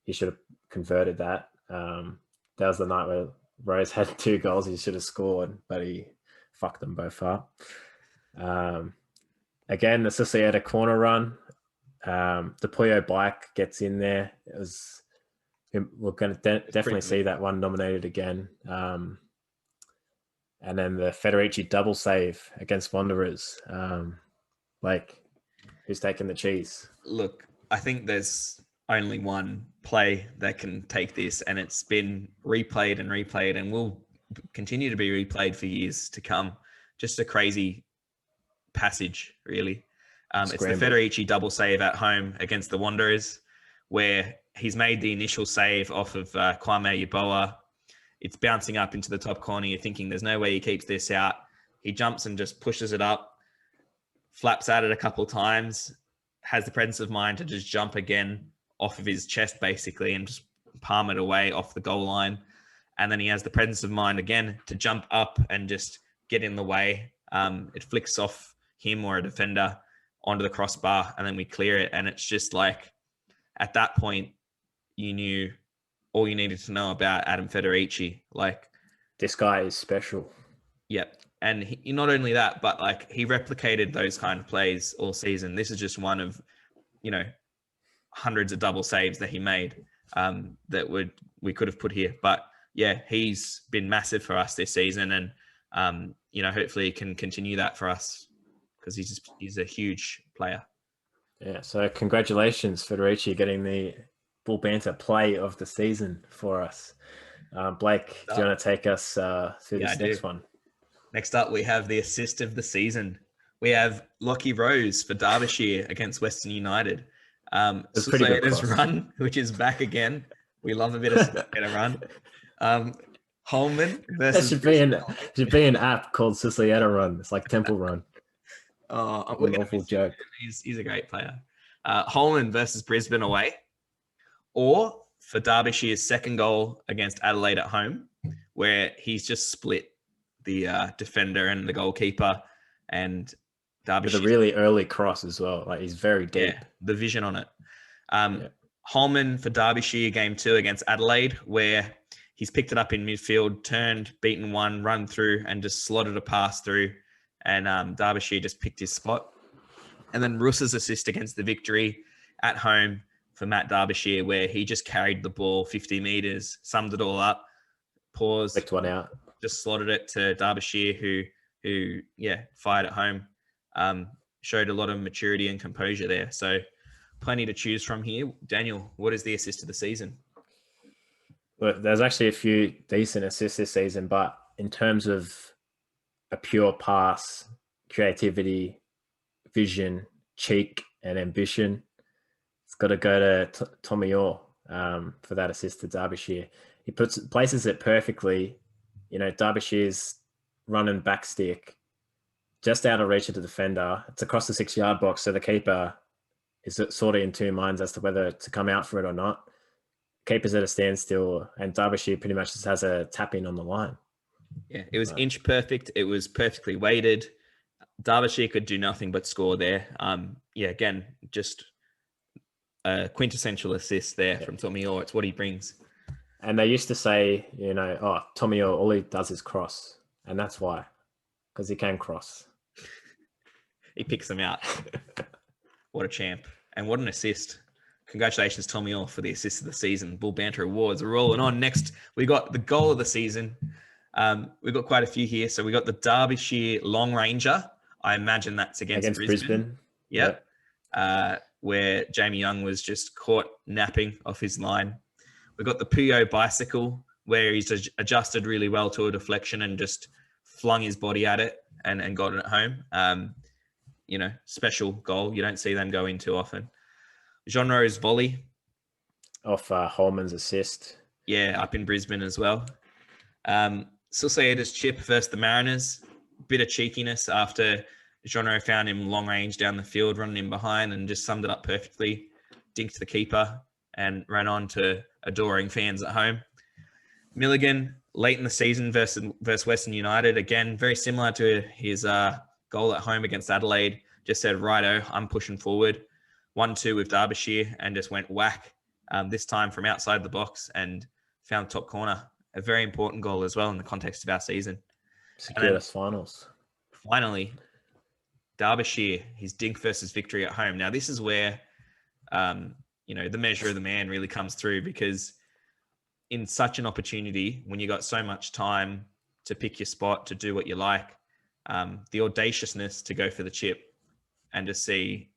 he should have converted that. That was the night where Rose had 2 goals he should have scored, but he fucked them both up. Again, the Sicilietta corner run. The Puyo bike gets in there. We're going to definitely see that one nominated again. And then the Federici double save against Wanderers. Who's taking the cheese? Look, I think there's only one play that can take this, and it's been replayed and will continue to be replayed for years to come. Just a crazy passage, really. It's the Federici double save at home against the Wanderers, where he's made the initial save off of Kwame Yeboah. It's bouncing up into the top corner. You're thinking there's no way he keeps this out. He jumps and just pushes it up, flaps at it a couple of times, has the presence of mind to just jump again off of his chest, basically, and just palm it away off the goal line. And then he has the presence of mind again to jump up and just get in the way. It flicks off him or a defender onto the crossbar, and then we clear it. And it's just like, at that point, you knew all you needed to know about Adam Federici. Like, this guy is special. Yep. And he, not only that, but like, he replicated those kind of plays all season. This is just one of, hundreds of double saves that he made that we could have put here. But yeah, he's been massive for us this season, and hopefully he can continue that for us, because he's a huge player. Yeah. So congratulations, Federici, getting the Bull Banter play of the season for us. Blake, do you want to take us through this next one? Next up, we have the assist of the season. We have Lockheed Rose for Derbyshire against Western United. Sicilieta's run, which is back again. We love a bit of Sicilieta run. Holman versus... should be an app called Sicilieta Run. It's like Temple Run. Oh, an awful joke. He's a great player. Holman versus Brisbane away. Or for Derbyshire's second goal against Adelaide at home, where he's just split the defender and the goalkeeper, and Derbyshire with a really early cross as well. Like, he's very deep. Yeah, the vision on it. Holman for Derbyshire game 2 against Adelaide, where he's picked it up in midfield, turned, beaten one, run through, and just slotted a pass through, and Derbyshire just picked his spot. And then Russ's assist against the Victory at home for Matt Derbyshire, where he just carried the ball 50 metres, summed it all up, paused, picked one out, just slotted it to Derbyshire, who fired at home. Showed a lot of maturity and composure there. So plenty to choose from here. Daniel, what is the assist of the season? Well, there's actually a few decent assists this season, but in terms of a pure pass, creativity, vision, cheek, and ambition, it's got to go to Tommy Orr for that assist to Derbyshire. He places it perfectly. Derbyshire's running back stick just out of reach of the defender. It's across the 6-yard box, so the keeper is sort of in two minds as to whether to come out for it or not. Keeper's at a standstill, and Derbyshire pretty much just has a tap in on the line. Yeah, it was inch perfect. It was perfectly weighted. Derbyshire could do nothing but score there. Again, just a quintessential assist there from Tommy Orr. It's what he brings. And they used to say, Tommy Orr, all he does is cross. And that's why, because he can cross. He picks them out. What a champ. And what an assist. Congratulations, Tommy Orr, for the assist of the season. Bull Banter Awards are rolling on. Next, we got the goal of the season. We've got quite a few here. So we got the Derbyshire Long Ranger. I imagine that's against Brisbane. Yep. Where Jamie Young was just caught napping off his line. We got the Puyo bicycle, where he's adjusted really well to a deflection and just flung his body at it and got it at home. Special goal. You don't see them go in too often. Genro's volley. Off Holman's assist. Yeah, up in Brisbane as well. Susaeta's chip versus the Mariners. Bit of cheekiness after Genro found him long range down the field, running him behind, and just summed it up perfectly. Dinked the keeper and ran on to adoring fans at home. Milligan, late in the season versus Western United. Again, very similar to his goal at home against Adelaide. Just said, righto, I'm pushing forward. 1-2 with Derbyshire and just went whack, this time from outside the box and found top corner. A very important goal as well in the context of our season. Secured us finals. Finally, Derbyshire, his dink versus victory at home. Now, this is where, the measure of the man really comes through, because in such an opportunity, when you got so much time to pick your spot, to do what you like, the audaciousness to go for the chip and to see,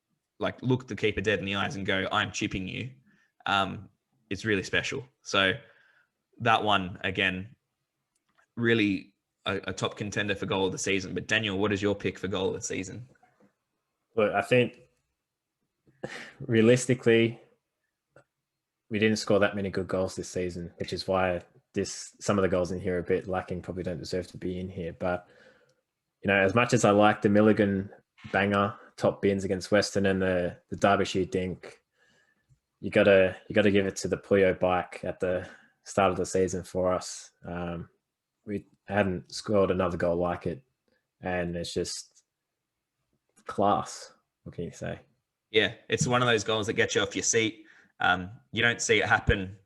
look the keeper dead in the eyes and go, I'm chipping you, it's really special. So that one, again, really a top contender for goal of the season. But Daniel, what is your pick for goal of the season? Look, I think realistically, we didn't score that many good goals this season, which is why some of the goals in here are a bit lacking, probably don't deserve to be in here. But, as much as I like the Milligan banger, top bins against Western, and the Derbyshire dink, you gotta give it to the Puyo bike at the start of the season for us. We hadn't scored another goal like it, and it's just class. What can you say? Yeah, it's one of those goals that gets you off your seat. You don't see it happen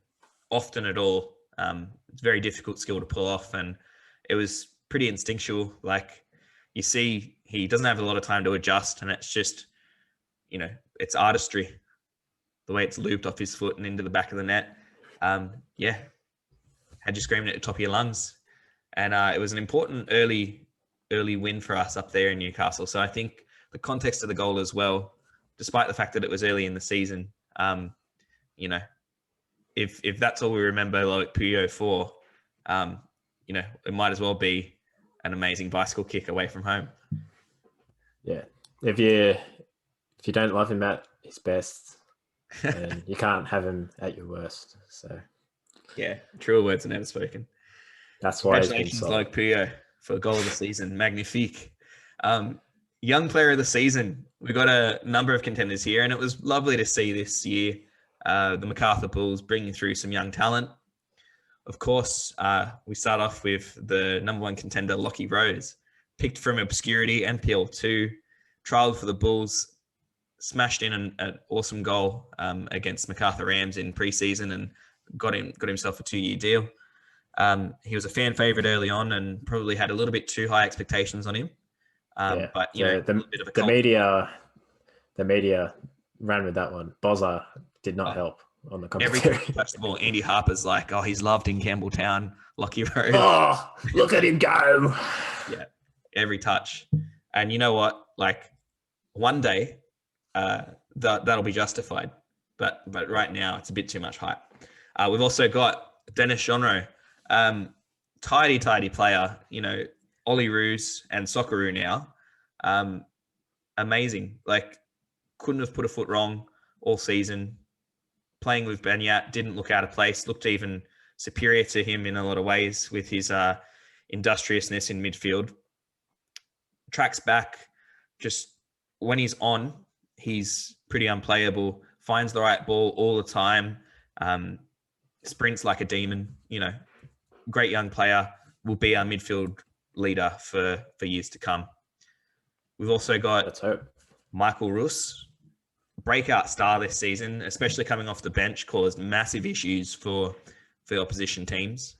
often at all. It's a very difficult skill to pull off, and it was pretty instinctual. You see, he doesn't have a lot of time to adjust, and it's just, it's artistry, the way it's looped off his foot and into the back of the net. Had you screaming at the top of your lungs. And it was an important early win for us up there in Newcastle. So I think the context of the goal as well, despite the fact that it was early in the season, if that's all we remember Puyo for, it might as well be an amazing bicycle kick away from home. Yeah. If you don't love him at his best, then you can't have him at your worst. So yeah, truer words are never spoken. That's why. Congratulations, Puyo, for goal of the season. Magnifique. Young player of the season. We got a number of contenders here, and it was lovely to see this year the Macarthur Bulls bringing through some young talent. Of course, we start off with the number one contender, Lockheed Rose, picked from obscurity and PL2, trialled for the Bulls, smashed in an awesome goal against Macarthur Rams in preseason, and got himself a 2-year deal. He was a fan favorite early on, and probably had a little bit too high expectations on him. But the media ran with that one. Bozza did not help on the commentary. Every time he touched the ball, Andy Harper's like, "Oh, he's loved in Campbelltown, Lockheed Rose. Oh, look at him go!" Yeah, every touch. And you know what? One day, that'll be justified. But right now, it's a bit too much hype. We've also got Dennis Genro, tidy player. Ollie Roos and Socceroo now. Amazing. Couldn't have put a foot wrong all season. Playing with Banyat, didn't look out of place, looked even superior to him in a lot of ways with his industriousness in midfield. Tracks back, just when he's on, he's pretty unplayable, finds the right ball all the time, sprints like a demon, great young player, will be our midfield leader for years to come. We've also got Michael Russ, breakout star this season, especially coming off the bench, caused massive issues for opposition teams.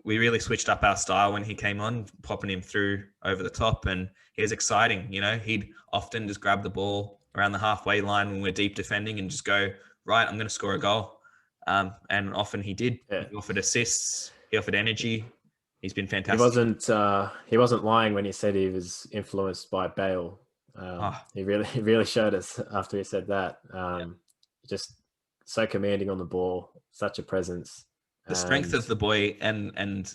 We really switched up our style when he came on, popping him through over the top, and he was exciting. He'd often just grab the ball around the halfway line when we're deep defending and just go, right, I'm going to score a goal. And often he did. Yeah. He offered assists, he offered energy. He's been fantastic. He wasn't lying when he said he was influenced by Bale. He really showed us after he said that. Just so commanding on the ball, such a presence. The strength of the boy and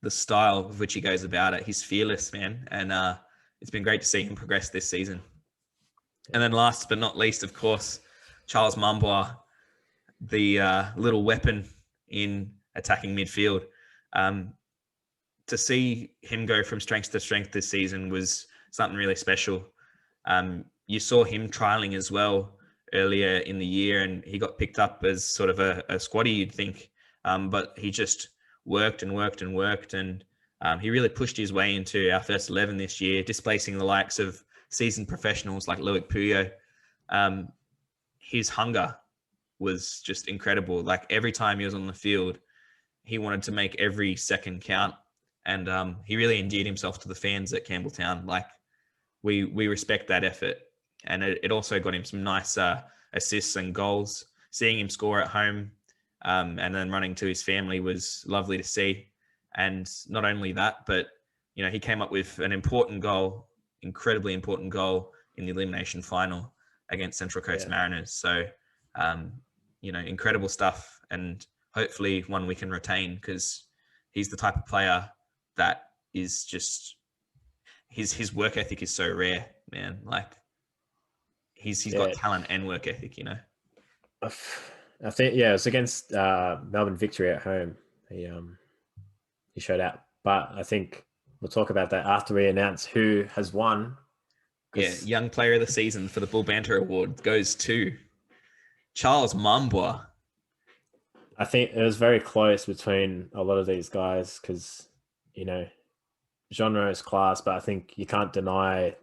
the style of which he goes about it. He's fearless, man. And it's been great to see him progress this season. And then last but not least, of course, Charles Mumboir, the little weapon in attacking midfield. To see him go from strength to strength this season was something really special. You saw him trialing as well earlier in the year, and he got picked up as sort of a squaddie, you'd think. But he just worked and worked and worked, and he really pushed his way into our first 11 this year, displacing the likes of seasoned professionals like Loic Puyo. His hunger was just incredible. Like every time he was on the field, he wanted to make every second count. And he really endeared himself to the fans at Campbelltown. Like we respect that effort. And it also got him some nice assists and goals. Seeing him score at home and then running to his family was lovely to see. And not only that, but, you know, he came up with an important goal, incredibly important goal in the elimination final against Central Coast Mariners. So, you know, incredible stuff, and hopefully one we can retain, because he's the type of player that is just, his work ethic is so rare, man. Like he's got talent and work ethic, you know. I think, it was against Melbourne Victory at home. He showed out, but I think we'll talk about that after we announce who has won. Yeah, Young Player of the Season for the Bull Banter Award goes to Charles Mambor. I think it was very close between a lot of these guys because, you know, genre is class, but I think you can't deny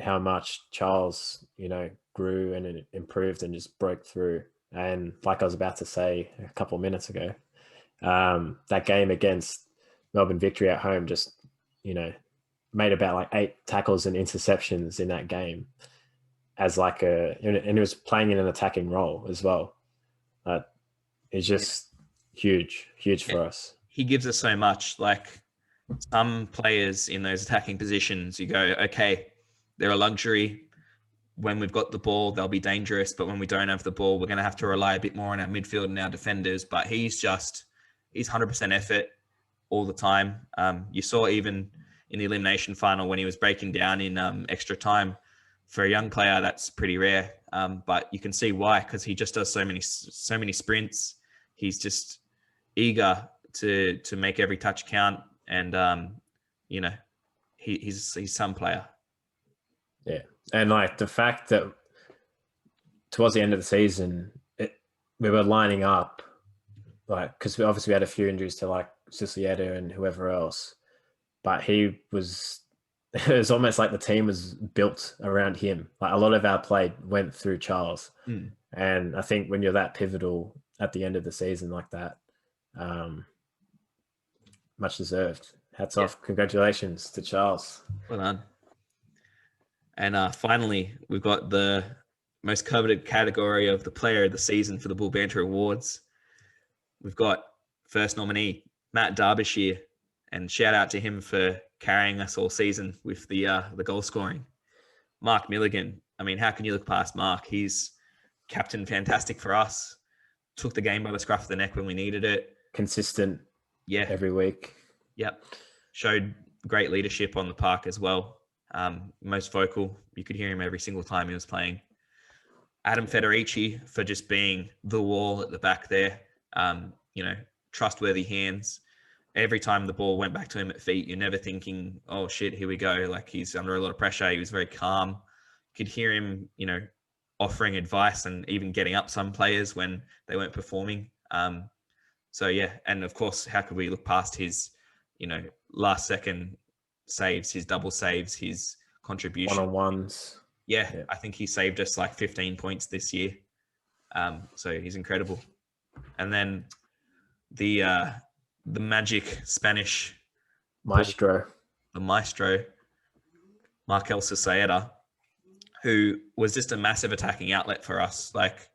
how much Charles, you know, grew and improved and just broke through. And like I was about to say a couple of minutes ago, that game against Melbourne Victory at home just, you know, made about like 8 tackles and interceptions in that game as like and he was playing in an attacking role as well. It's just huge for us. He gives us so much. Like some players in those attacking positions, you go, okay, they're a luxury. When we've got the ball, they'll be dangerous. But when we don't have the ball, we're going to have to rely a bit more on our midfield and our defenders. But he's 100% effort all the time. You saw even in the elimination final when he was breaking down in extra time. For a young player, that's pretty rare. But you can see why, because he just does so many sprints. He's just eager to make every touch count. And, you know, he's some player. Yeah. And like the fact that towards the end of the season, we were lining up, like, because we obviously had a few injuries to like Sicilietta and whoever else, but it was almost like the team was built around him. Like a lot of our play went through Charles. And I think when you're that pivotal at the end of the season like that, much deserved. Hats off. Congratulations to Charles. Well done. And finally, we've got the most coveted category of the player of the season for the Bull Banter Awards. We've got first nominee, Matt Derbyshire, and shout out to him for carrying us all season with the goal scoring. Mark Milligan. I mean, how can you look past Mark? He's captain fantastic for us. Took the game by the scruff of the neck when we needed it. Consistent. Yeah. Every week. Yep. Showed great leadership on the park as well. Most vocal. You could hear him every single time he was playing. Adam Federici for just being the wall at the back there. You know, trustworthy hands. Every time the ball went back to him at feet, you're never thinking, oh shit, here we go. Like he's under a lot of pressure. He was very calm. You could hear him, you know, offering advice and even getting up some players when they weren't performing. So yeah, and of course, how could we look past his, you know, last second saves, his double saves, his contribution. One-on-ones. Yeah, I think he saved us like 15 points this year. So he's incredible. And then the magic Spanish maestro, Markel Sicilietta, who was just a massive attacking outlet for us. Like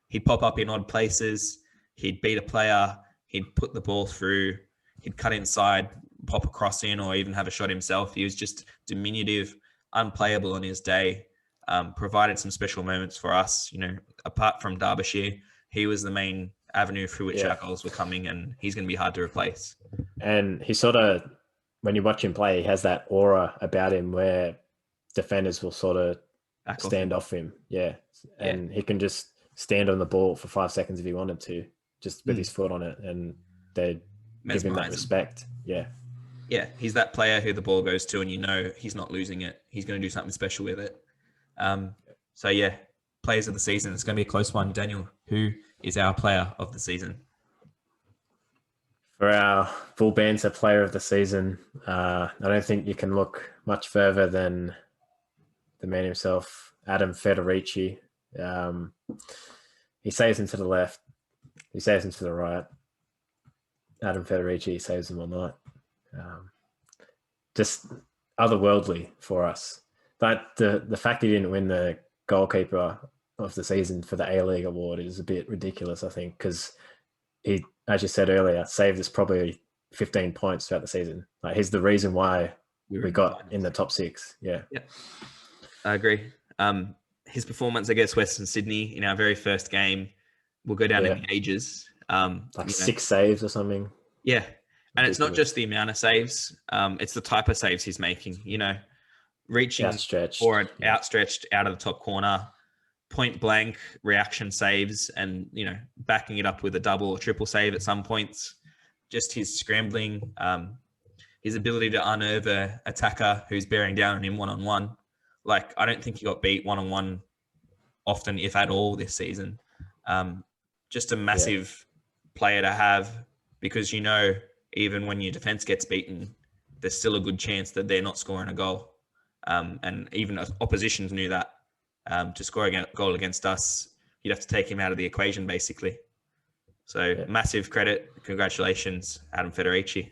he'd pop up in odd places, he'd beat a player, he'd put the ball through, he'd cut inside, pop a cross in, or even have a shot himself. He was just diminutive, unplayable on his day. Provided some special moments for us. You know, apart from Derbyshire, he was the main avenue through which our goals were coming, and he's going to be hard to replace. And he sort of, when you watch him play, he has that aura about him where defenders will sort of stand off him. Yeah. And he can just stand on the ball for 5 seconds if he wanted to, just with his foot on it, and they give him that respect. Yeah. Yeah, he's that player who the ball goes to and you know he's not losing it. He's going to do something special with it. So, yeah, players of the season. It's going to be a close one. Daniel, who is our player of the season? For our Bull Banter player of the season, I don't think you can look much further than the man himself, Adam Federici. He saves him to the left. He saves him to the right. Adam Federici saves him all night. Just otherworldly for us. But the fact he didn't win the goalkeeper of the season for the A-League award is a bit ridiculous, I think, because he, as you said earlier, saved us probably 15 points throughout the season. Like, he's the reason why we got in the top 6. Yeah. I agree. His performance against Western Sydney in our very first game will go down in the ages. Like 6 saves or something. Yeah. And it's not just the amount of saves. It's the type of saves he's making, reaching outstretched out of the top corner, point blank reaction saves, and, backing it up with a double or triple save at some points. Just his scrambling, his ability to unnerve a attacker who's bearing down on him one-on-one. Like, I don't think he got beat one-on-one often, if at all, this season. Just a massive player to have, because, even when your defense gets beaten, there's still a good chance that they're not scoring a goal. And even oppositions knew that. To score a goal against us, you'd have to take him out of the equation, basically. So massive credit. Congratulations, Adam Federici.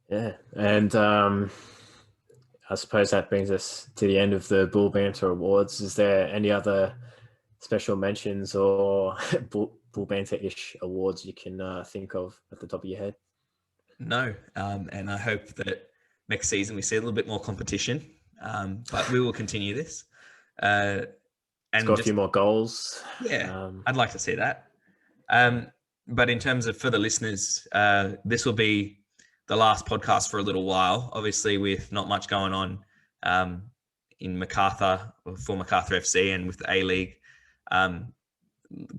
Yeah. And I suppose that brings us to the end of the Bull Banter Awards. Is there any other special mentions or Bull Banter-ish awards you can think of at the top of your head? No. And I hope that next season we see a little bit more competition. But we will continue this. And score a few more goals. Yeah, I'd like to see that. But in terms of for the listeners, this will be the last podcast for a little while, obviously with not much going on in Macarthur, for Macarthur FC and with the A-League.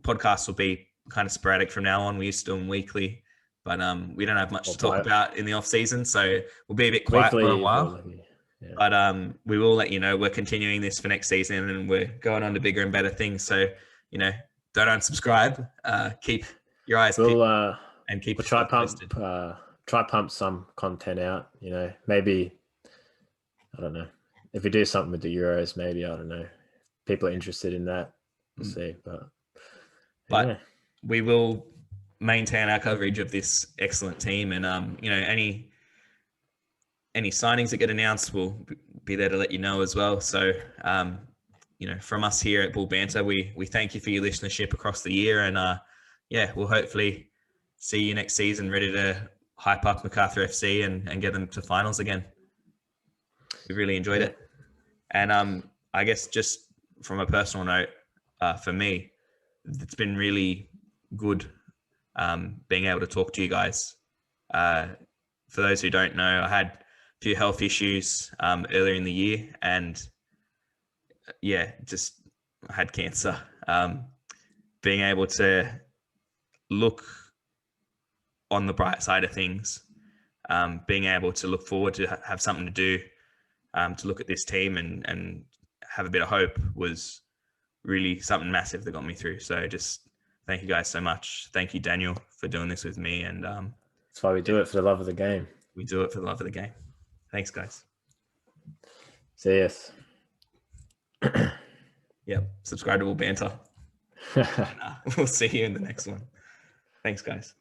Podcasts will be kind of sporadic from now on. We used to do them weekly, but we don't have much to talk about in the off season, so we'll be a bit quiet for a while. Yeah. But we will let you know we're continuing this for next season, and we're going on to bigger and better things. So, don't unsubscribe. Keep your eyes and keep. We'll try pump some content out. Maybe, I don't know, if we do something with the Euros, maybe, I don't know, people are interested in that. We'll see. But we will maintain our coverage of this excellent team, and any signings that get announced, we'll be there to let you know as well. So, from us here at Bull Banter, we thank you for your listenership across the year, and we'll hopefully see you next season, ready to hype up Macarthur FC and get them to finals again. We really enjoyed it. And I guess just from a personal note, for me, it's been really good being able to talk to you guys. For those who don't know, I had a few health issues earlier in the year, and just I had cancer. Being able to look on the bright side of things, being able to look forward to have something to do, to look at this team and have a bit of hope was really something massive that got me through. So just thank you guys so much. Thank you, Daniel, for doing this with me. And that's why we do it, for the love of the game. We do it for the love of the game. Thanks, guys. See us. Subscribe to Bull Banter. We'll see you in the next one. Thanks, guys.